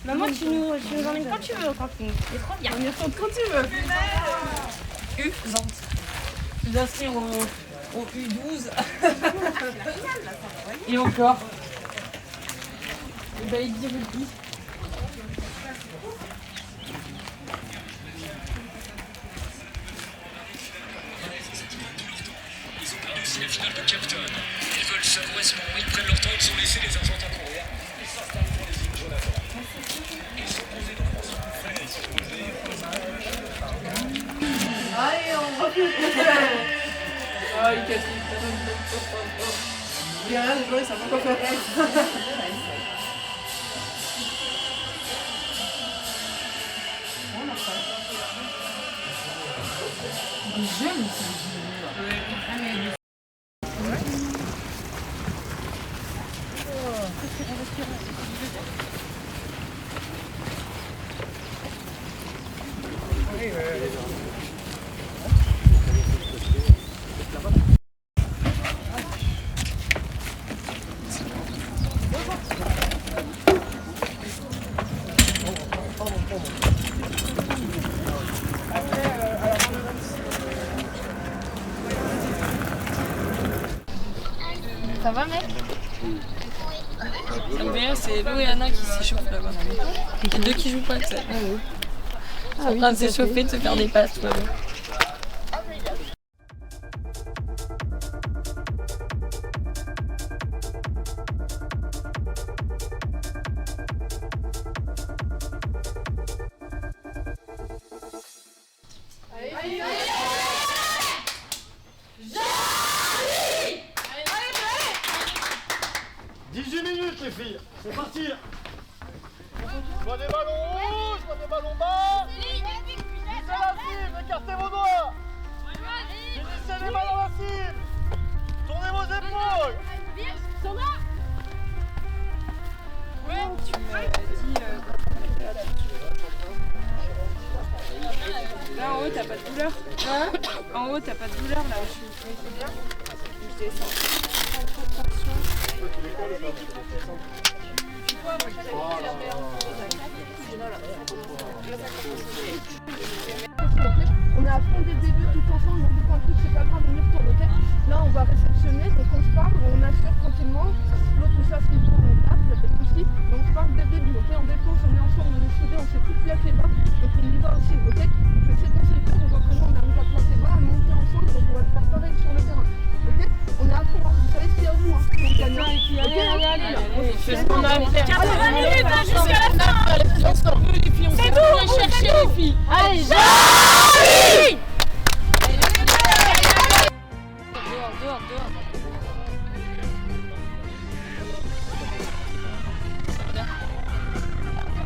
Maman, tu nous emmènes quand tu veux au camping. C'est trop bien. On y retourne quand tu veux. U-Zante. Tu dois inscrire au U12. Et encore. Et bah, il dit rugby. C'est la finale de Captain. Ils veulent savoir ce moment où ils prennent leur temps, ils ont laissé les Argentins courir. Ils s'installent pour les îles Jonathan. Ils sont posés dans le coup près, ils sont posés. Allez, on refait. Ah, il casse. Il y a rien de jouer, ça va pas faire rêve. Des jeunes ici. Ça va, mec? Ça me fait rire, c'est Lou et Anna qui s'échauffent là-bas. Les deux qui jouent pas, tu sais. Ils sont en train de s'échauffer, de se faire des passes, tout va bien. Allez, 18 minutes les filles, c'est parti. Soit des ballons hauts, soit des ballons bas. Visez la cible, écartez vos doigts. Finissez les balles dans la cible. Tournez vos épaules. Ouais, tu m'as dit. Là en haut, t'as pas de douleur. Hein? En haut, t'as pas de douleur là où je suis. C'est bien. Je descends. On est à fond dès le début, tout ensemble, on fait un truc, c'est pas grave, on y retourne, ok? Là, on va réceptionner, donc on se parle, on assure tranquillement. L'autre, on sait ce qu'il faut, on tape, il n'y a pas de soucis. Donc on se parle dès le début, ok? On dépense, on est ensemble, on est soudés, on sait tout qui a fait bas, donc on y va aussi, ok? Je sais qu'on sait faire, donc entraînement, on arrive à planter bas, à monter ensemble, donc on va le faire pareil sur le terrain, ok? On est à fond, hein, vous savez ce qu'il y a à vous, hein? Donc gagnant, et puis allez, Fais ce qu'on a à faire. 80 minutes, hein, jusqu'à la fin. C'est tout, on va chercher les filles. Allez, Jari! Dehors.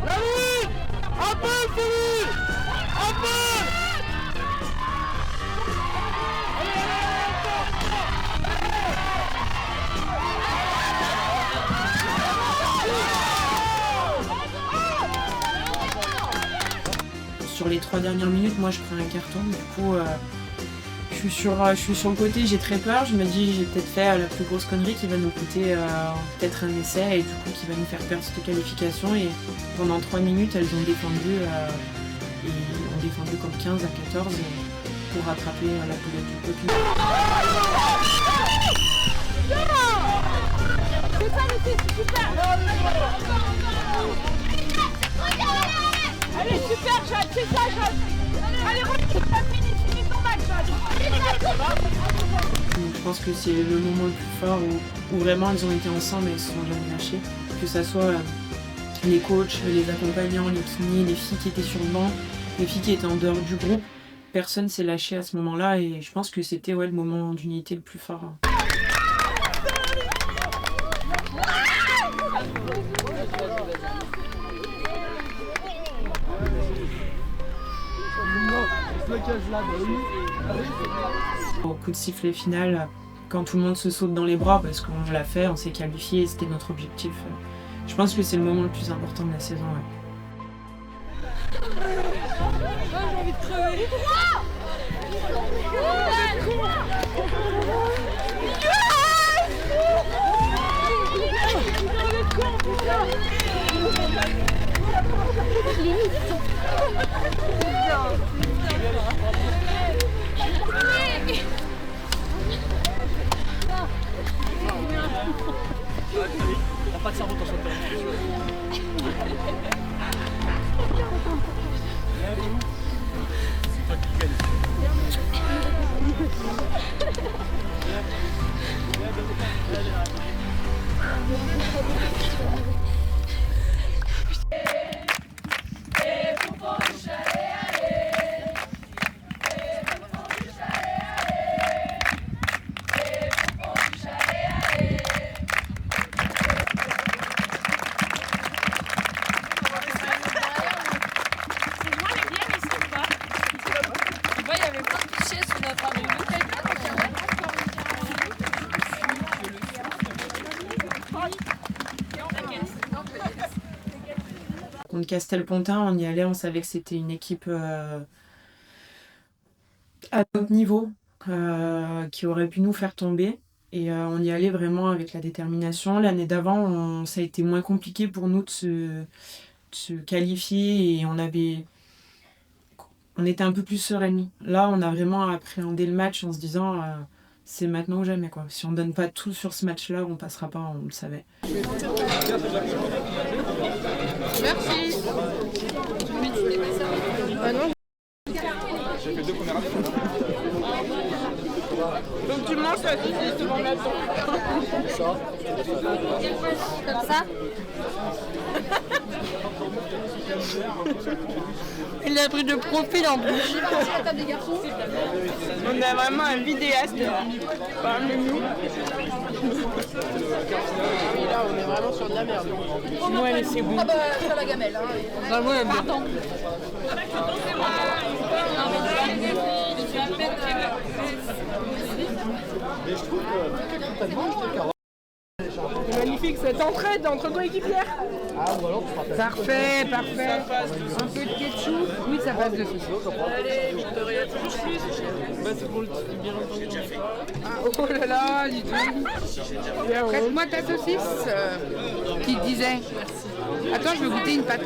La ligne. Un peu Philippe. Un peu. Sur les 3 dernières minutes, moi je prends un carton, du coup je suis sur le côté, j'ai très peur, je me dis j'ai peut-être fait la plus grosse connerie qui va nous coûter peut-être un essai et du coup qui va nous faire perdre cette qualification, et pendant 3 minutes elles ont défendu comme 15 à 14 pour rattraper la pelote du peloton. C'est ça le titre, super! Allez, super, Jade, c'est ça, Jade! Allez, reviens, t'as fini ton match, Jade! Je pense que c'est le moment le plus fort où vraiment elles ont été ensemble et elles se sont jamais lâchées. Que ça soit les coachs, les accompagnants, les kinés, les filles qui étaient sur le banc, les filles qui étaient en dehors du groupe. Personne s'est lâché à ce moment-là et je pense que c'était le moment d'unité le plus fort. Au coup de sifflet final, quand tout le monde se saute dans les bras parce qu'on l'a fait, on s'est qualifié et c'était notre objectif. Je pense que c'est le moment le plus important de la saison. J'ai envie de crever. T'as pas de cerveau dans son temps. C'est toi qui gagne. Contre Castelpontin, on y allait, on savait que c'était une équipe à top niveau qui aurait pu nous faire tomber. Et on y allait vraiment avec la détermination. L'année d'avant, ça a été moins compliqué pour nous de se qualifier et on était un peu plus sereine. Là, on a vraiment appréhendé le match en se disant c'est maintenant ou jamais, quoi. Si on donne pas tout sur ce match-là, on passera pas, on le savait. Merci. Ah non. J'ai fait 2 premières années. Donc tu manges la saucisse devant la table. Comme ça. Il a pris de profil en plus. la table des garçons. On a vraiment un vidéaste parmi nous. Là, on est vraiment sur de la merde. Ouais, mais c'est bon. Ah bah, sur la gamelle. Hein. Ah ouais, mais... Pardon. Mais je trouve que totalement, c'est magnifique cette entraide entre coéquipières. Ah, ou alors tu rappelles. Parfait, parfait. Un peu de ketchup. Oui, ça passe de saucisse. Allez, Victoria, toujours plus. Bah, c'est pour le bien entendu. Ah, oh là là, dis donc. Prête-moi ta saucisse. Qui te disait. Attends, je veux goûter une pâte.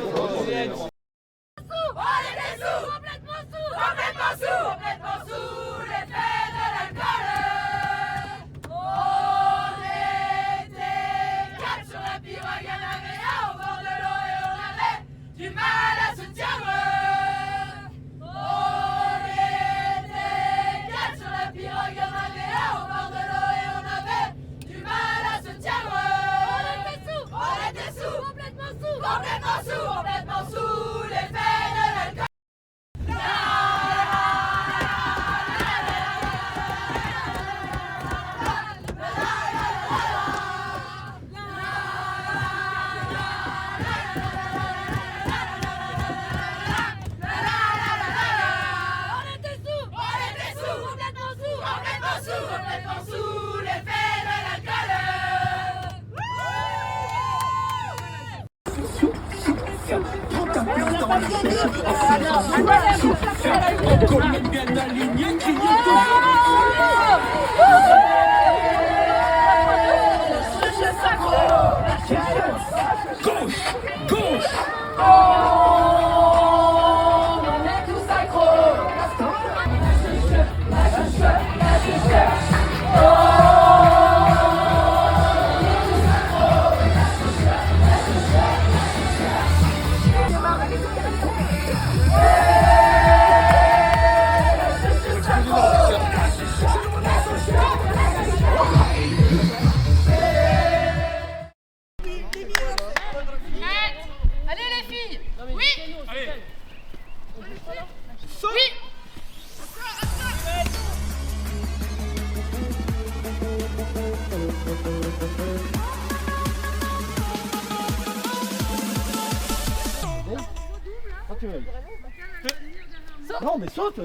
Non, mais saute.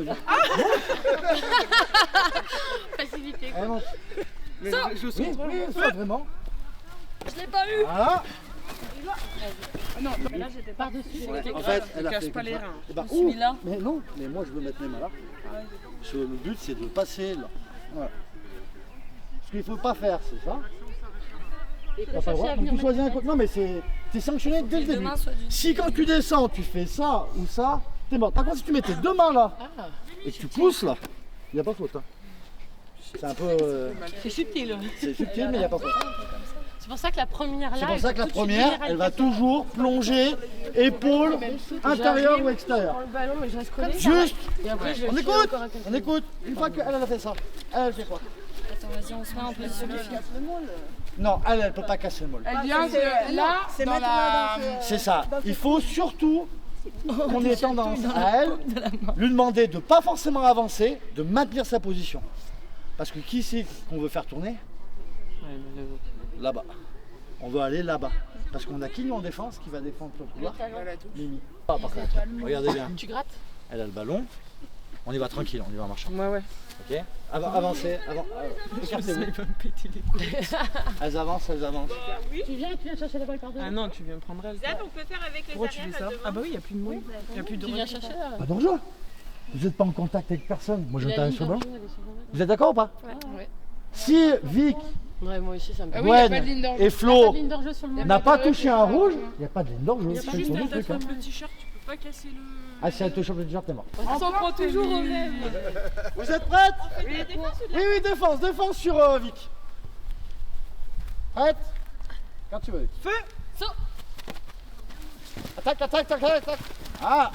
Facilité. Ah, non. Mais saute. Je saute. Oui, saute vraiment. Je l'ai pas eu. Voilà. Ah non, mais là j'étais par-dessus. En fait, elle a cache fait pas les comme ça. reins. Eh ben, Je suis là. Mais non, mais moi je veux mettre mes mains là. Le but c'est de passer là. Voilà. Ce qu'il ne faut pas faire, c'est ça. T'as pas le droit. Donc tu choisis un côté. Non mais t'es sanctionné dès le début. Si quand tu descends, tu fais ça ou ça, t'es mort. Par contre, si tu mets tes 2 mains là et que tu pousses là, il n'y a pas faute. Hein. C'est un peu. C'est subtil. C'est subtil, mais il n'y a pas faute. C'est pour ça que la première là. C'est pour ça que la première, elle va toujours plonger, épaule, intérieur ou extérieur. Le ballon, mais je reste collé. Juste. Et après, je On écoute. On écoute. Une fois qu'elle a fait ça, elle fait quoi? Attends, vas-y, on se met en position de fille. Non, elle peut pas casser le molle. Elle vient là, c'est dans la... C'est ça. Il faut surtout qu'on ait tendance à elle lui demander de pas forcément avancer, de maintenir sa position. Parce que qui c'est qu'on veut faire tourner? Là-bas. On veut aller là-bas. Parce qu'on a qui nous en défense qui va défendre le couloir? Mimi. Ah, par contre, regardez bien. Tu grattes? Elle a le ballon. On y va tranquille, on y va en marchant. Ouais. Ok. Avancez, écartez-vous. Elles avancent. Tu viens chercher la balle par devant. Ah non, tu viens prendre elle. On peut faire avec les Pourquoi tu fais ça? Ah bah oui, il n'y a plus de monde. Il a plus de Tu viens chercher là. Pas dangereux. Vous n'êtes pas en contact avec personne. Moi je t'arrive sur le ballon. Vous êtes d'accord ou pas? Ouais. Si Vic, Ouais, moi aussi ça me fait. Gwen et Flo Ligne d'enjeu sur le n'a pas touché un rouge, il n'y a pas de ligne d'enjeu. C'est juste un truc, le t-shirt, tu peux pas casser le. Ah, si elle te chope déjà, t'es mort. On s'en prend toujours au même. Vous êtes prêtes? Oui, Oui, défense sur Vic. Prête? Quand tu veux. Feu. Saut. Attaque. Ah.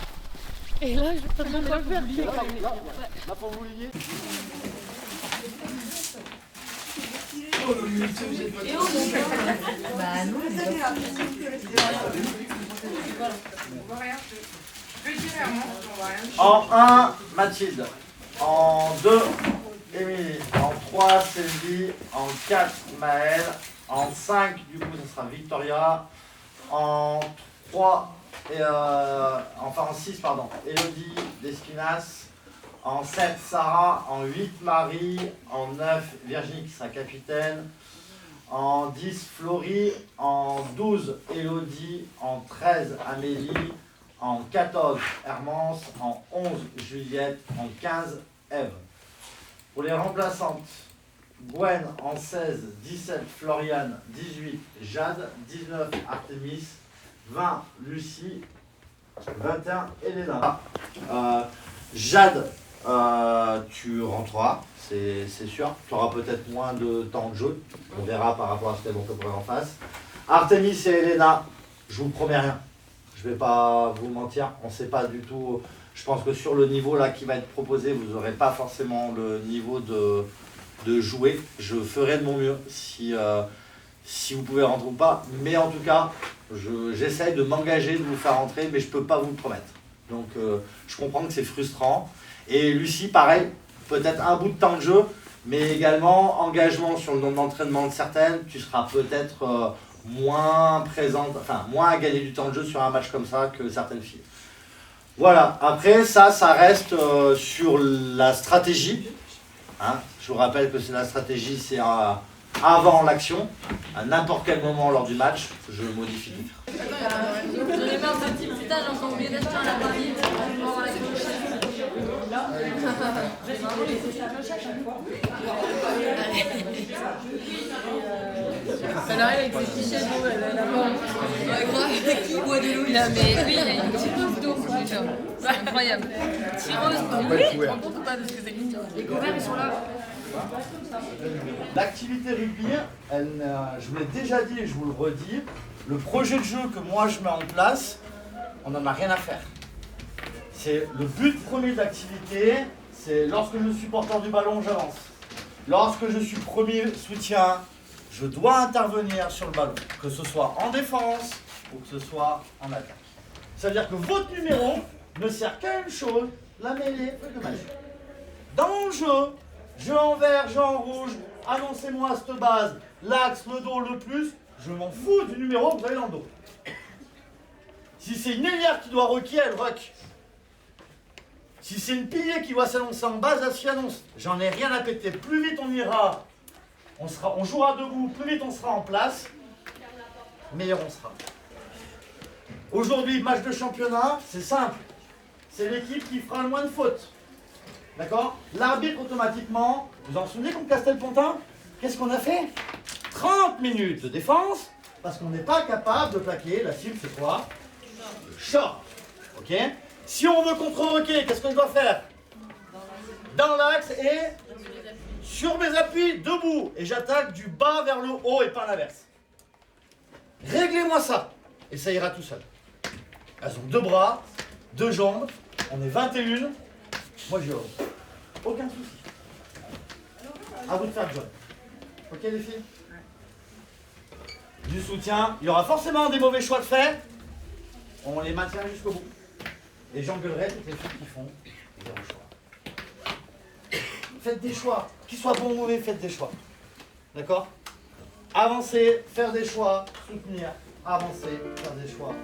Et là, je peux même pas le faire. Là, faut vous lier. Bah non, En 1, Mathilde. En 2, Émilie. En 3, Sylvie. En 4, Maëlle. En 5, du coup, ce sera Victoria. En 3, en 6, pardon, Élodie Despinas. En 7, Sarah. En 8, Marie. En 9, Virginie qui sera capitaine. En 10, Florie. En 12, Élodie. En 13, Amélie. En 14, Hermance. En 11, Juliette. En 15, Ève. Pour les remplaçantes, Gwen en 16, 17, Floriane, 18, Jade, 19, Artemis, 20, Lucie, 21, Elena. Jade, tu rentreras, c'est sûr. Tu auras peut-être moins de temps de jeu. On verra par rapport à ce qu'elles vont te proposer en face. Artemis et Elena, je vous promets rien. Je vais pas vous mentir, on ne sait pas du tout. Je pense que sur le niveau là qui va être proposé, vous n'aurez pas forcément le niveau de jouer. Je ferai de mon mieux si vous pouvez rentrer ou pas. Mais en tout cas, j'essaye de m'engager, de vous faire rentrer, mais je ne peux pas vous le promettre. Donc je comprends que c'est frustrant. Et Lucie, pareil, peut-être un bout de temps de jeu, mais également engagement sur le nombre d'entraînement de certaines. Tu seras peut-être moins présente, enfin moins à gagner du temps de jeu sur un match comme ça que certaines filles. Voilà, après ça reste sur la stratégie. Hein, je vous rappelle que c'est la stratégie, c'est avant l'action, à n'importe quel moment lors du match, je modifie tout. J'en ai marre de ce petit putain, j'ai encore oublié d'acheter un appareil pour avoir la clochette. Elle arrive avec ses fichiers, elle a la main. Ouais, grave, qui boit de l'eau? Il a, mais oui, il a une tireuse d'eau, putain. C'est incroyable. Tireuse d'eau. Tu te rends compte ou pas de ce que c'est que une tireuse? Les couverts, ils sont là. L'activité rugby, je vous l'ai déjà dit et je vous le redis, le projet de jeu que moi je mets en place, on n'en a rien à faire. C'est le but premier d'activité, c'est lorsque je suis porteur du ballon, j'avance. Lorsque je suis premier soutien, je dois intervenir sur le ballon, que ce soit en défense ou que ce soit en attaque. Ça veut dire que votre numéro ne sert qu'à une chose, la mêlée, le match. Dans le jeu en vert, jeu en rouge, annoncez-moi cette base, l'axe, le dos, le plus, je m'en fous du numéro que vous avez dans le dos. Si c'est une ailière qui doit rocker, elle rock. Si c'est une pilier qui doit s'annoncer en base, elle s'y annonce. J'en ai rien à péter. Plus vite on ira, on jouera debout, plus vite on sera en place, meilleur on sera. Aujourd'hui, match de championnat, c'est simple. C'est l'équipe qui fera le moins de fautes. D'accord? L'arbitre automatiquement, vous en souvenez contre Castelpontin? Qu'est-ce qu'on a fait? 30 minutes de défense, parce qu'on n'est pas capable de plaquer. La cible, c'est quoi? Le short. Ok? Si on veut contre-roquer, qu'est-ce qu'on doit faire? Dans l'axe et sur mes appuis, debout. Et j'attaque du bas vers le haut et pas l'inverse. Réglez-moi ça. Et ça ira tout seul. Elles ont 2 bras, 2 jambes. On est 21. Moi, j'ai aucun souci. À vous de faire le job. Ok, les filles? Du soutien. Il y aura forcément des mauvais choix de faire. On les maintient jusqu'au bout. Et j'engueulerai toutes les filles qui font zéro choix. Faites des choix. Qu'ils soient bons ou mauvais, faites des choix. D'accord? Avancer, faire des choix, soutenir, avancer, faire des choix.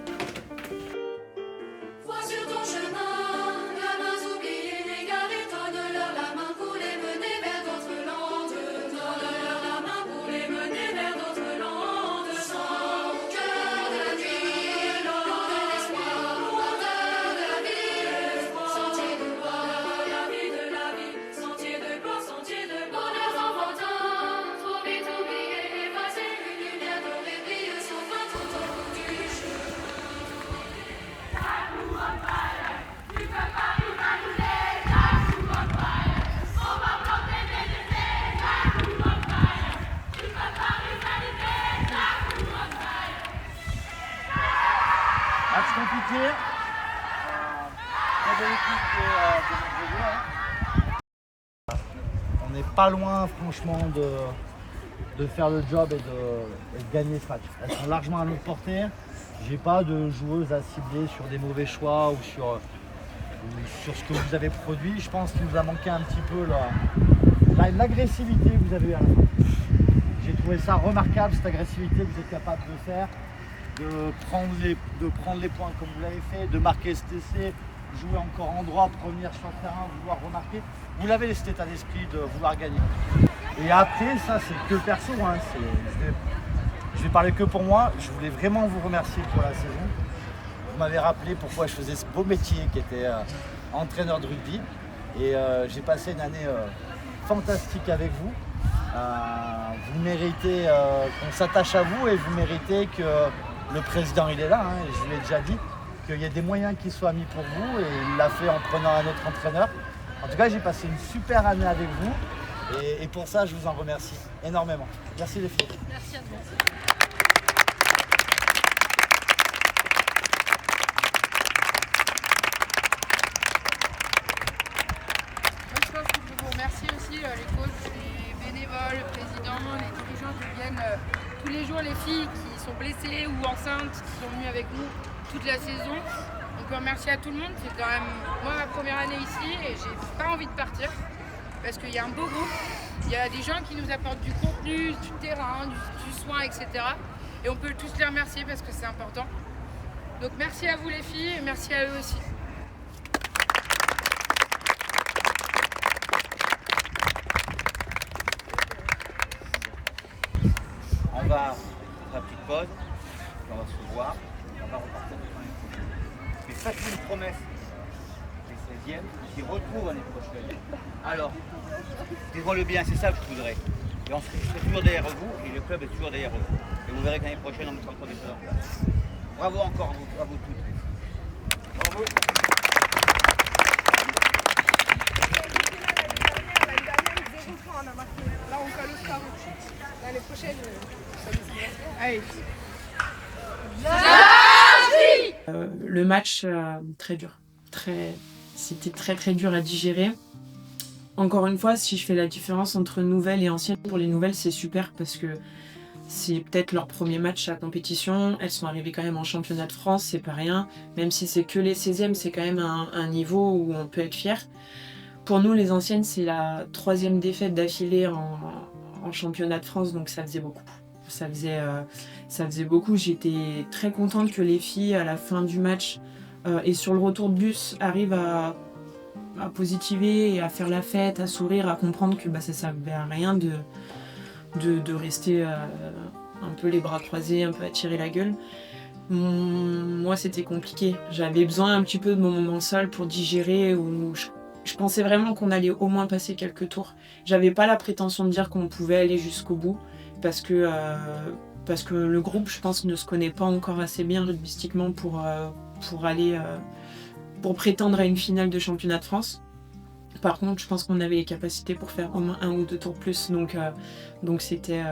Vois sur ton chemin, gamins oubliés, n'égarés, donne-leur la main pour les mener vers d'autres landes. Donne-leur la main pour les mener vers d'autres landes. Sans cœur de vie, loin de l'espoir, lointain de la vie. Sentier de gloire, la vie de la vie. Sentier de gloire, sentier de bonheur enfantin. Trop vite oublié, effacé, une lumière dorée brille sans fin tout au bout du chemin. n'est pas loin franchement de faire le job et de gagner ce match. Elles sont largement à notre portée. J'ai pas de joueuses à cibler sur des mauvais choix ou sur ce que vous avez produit. Je pense qu'il nous a manqué un petit peu l'agressivité que vous avez eu à la fin. J'ai trouvé ça remarquable, cette agressivité que vous êtes capable de faire, de prendre les points comme vous l'avez fait, de marquer cet essai, jouer encore en droit, revenir sur le terrain, vouloir remarquer. Vous l'avez cet état d'esprit de vouloir gagner. Et après, ça c'est que perso, hein, je vais parler que pour moi. Je voulais vraiment vous remercier pour la saison. Vous m'avez rappelé pourquoi je faisais ce beau métier qui était entraîneur de rugby. Et j'ai passé une année fantastique avec vous. Vous méritez qu'on s'attache à vous et vous méritez que le président il est là, hein, et je vous l'ai déjà dit, qu'il y ait des moyens qui soient mis pour vous et il l'a fait en prenant un autre entraîneur. En tout cas, j'ai passé une super année avec vous et pour ça, je vous en remercie énormément. Merci les filles. Merci à vous. Je pense que je veux vous remercier aussi les coachs, les bénévoles, le président, les dirigeants qui viennent tous les jours, les filles qui sont blessées ou enceintes, qui sont venues avec nous toute la saison. Donc merci à tout le monde, c'est quand même moi ma première année ici et j'ai pas envie de partir parce qu'il y a un beau groupe, il y a des gens qui nous apportent du contenu, du terrain, du soin, etc. Et on peut tous les remercier parce que c'est important. Donc merci à vous les filles et merci à eux aussi. On va faire une petite pause, on va se voir, on va repartir pour l'année prochaine. Mais faites-vous une promesse, les 16e, qui retrouvent l'année prochaine. Alors, dites-moi-le bien, c'est ça que je voudrais. Et on serait toujours derrière vous, et le club est toujours derrière vous. Et vous verrez que l'année prochaine, on mettra encore des choses en place. Bravo encore à vous toutes. Bravo. Là, on colle au score. L'année prochaine, ça nous allez. Le match, très dur. C'était très dur à digérer. Encore une fois, si je fais la différence entre nouvelles et anciennes, pour les nouvelles, c'est super parce que c'est peut-être leur premier match à la compétition. Elles sont arrivées quand même en championnat de France, c'est pas rien. Même si c'est que les 16e, c'est quand même un niveau où on peut être fier. Pour nous, les anciennes, c'est la 3e défaite d'affilée en championnat de France, donc ça faisait beaucoup. Ça faisait beaucoup. J'étais très contente que les filles, à la fin du match et sur le retour de bus, arrivent à positiver et à faire la fête, à sourire, à comprendre que ça servait à rien de rester un peu les bras croisés, un peu à tirer la gueule. Moi, c'était compliqué. J'avais besoin un petit peu de mon moment seul pour digérer, où je pensais vraiment qu'on allait au moins passer quelques tours. J'avais pas la prétention de dire qu'on pouvait aller jusqu'au bout, parce que le groupe, je pense, ne se connaît pas encore assez bien rugbystiquement pour prétendre à une finale de championnat de France. Par contre, je pense qu'on avait les capacités pour faire au moins 1 ou 2 tours plus, donc c'était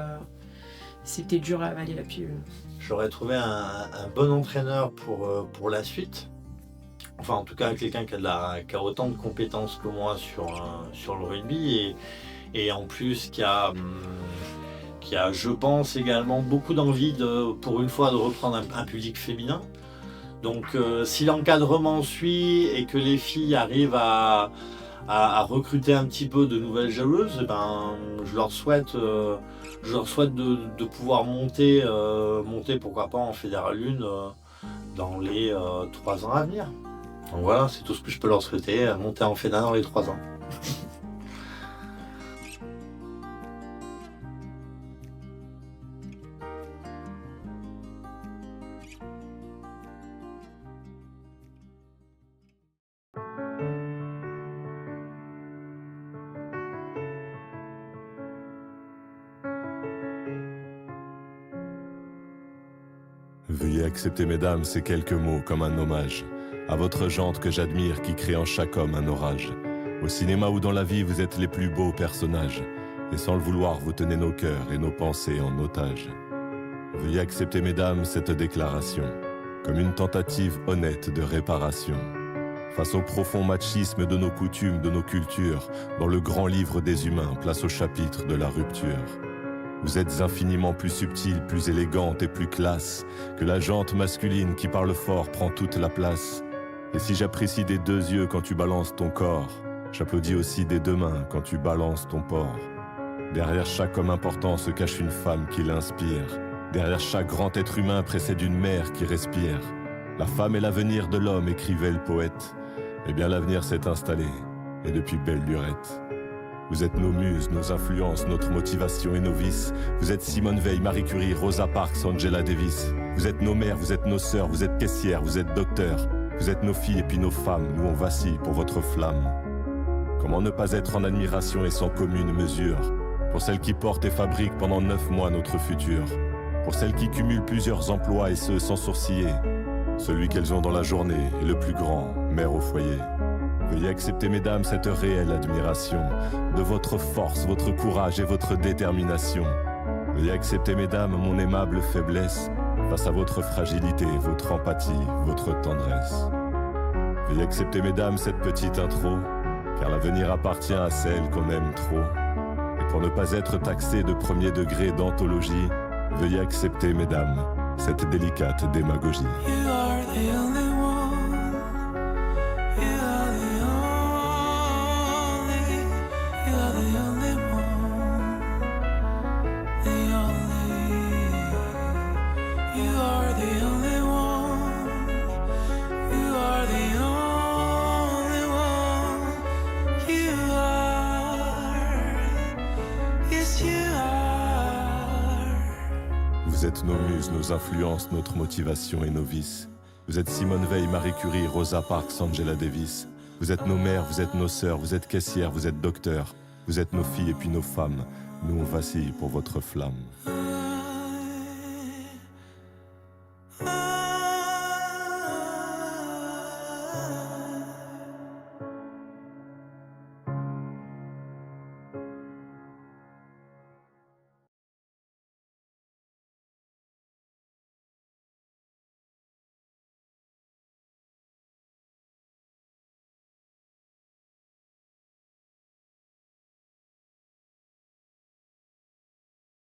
dur à avaler la pilule. J'aurais trouvé un bon entraîneur pour la suite. Enfin, en tout cas, quelqu'un qui a autant de compétences que moi sur le rugby et en plus qui a, je pense, également beaucoup d'envie pour une fois de reprendre un public féminin. Donc si l'encadrement suit et que les filles arrivent à recruter un petit peu de nouvelles joueuses, je leur souhaite de pouvoir monter pourquoi pas en Fédéral 1 dans les 3 ans à venir. Donc voilà, c'est tout ce que je peux leur souhaiter, monter en Fédéral dans les 3 ans. Veuillez accepter, mesdames, ces quelques mots comme un hommage à votre jante que j'admire qui crée en chaque homme un orage. Au cinéma ou dans la vie, vous êtes les plus beaux personnages. Et sans le vouloir, vous tenez nos cœurs et nos pensées en otage. Veuillez accepter, mesdames, cette déclaration comme une tentative honnête de réparation. Face au profond machisme de nos coutumes, de nos cultures, dans le grand livre des humains, place au chapitre de la rupture. Vous êtes infiniment plus subtile, plus élégante et plus classe que la jante masculine qui parle fort prend toute la place. Et si j'apprécie des deux yeux quand tu balances ton corps, j'applaudis aussi des deux mains quand tu balances ton port. Derrière chaque homme important se cache une femme qui l'inspire. Derrière chaque grand être humain précède une mère qui respire. La femme est l'avenir de l'homme, écrivait le poète. Eh bien l'avenir s'est installé, et depuis belle lurette. Vous êtes nos muses, nos influences, notre motivation et nos vices. Vous êtes Simone Veil, Marie Curie, Rosa Parks, Angela Davis. Vous êtes nos mères, vous êtes nos sœurs, vous êtes caissières, vous êtes docteurs. Vous êtes nos filles et puis nos femmes, nous on vacille pour votre flamme. Comment ne pas être en admiration et sans commune mesure pour celles qui portent et fabriquent pendant 9 mois notre futur, pour celles qui cumulent plusieurs emplois et ce sans sourciller. Celui qu'elles ont dans la journée est le plus grand, mère au foyer. Veuillez accepter, mesdames, cette réelle admiration de votre force, votre courage et votre détermination. Veuillez accepter, mesdames, mon aimable faiblesse face à votre fragilité, votre empathie, votre tendresse. Veuillez accepter, mesdames, cette petite intro, car l'avenir appartient à celle qu'on aime trop. Et pour ne pas être taxé de premier degré d'anthologie, veuillez accepter, mesdames, cette délicate démagogie. You are the only one. You are the only. You are the only one. The only. You are the only one. You are the only one. You are. Yes, you are. Vous êtes nos muses, nos influences, notre motivation et nos vices. Vous êtes Simone Veil, Marie Curie, Rosa Parks, Angela Davis. Vous êtes nos mères, vous êtes nos sœurs, vous êtes caissières, vous êtes docteurs. Vous êtes nos filles et puis nos femmes. Nous on vacille pour votre flamme.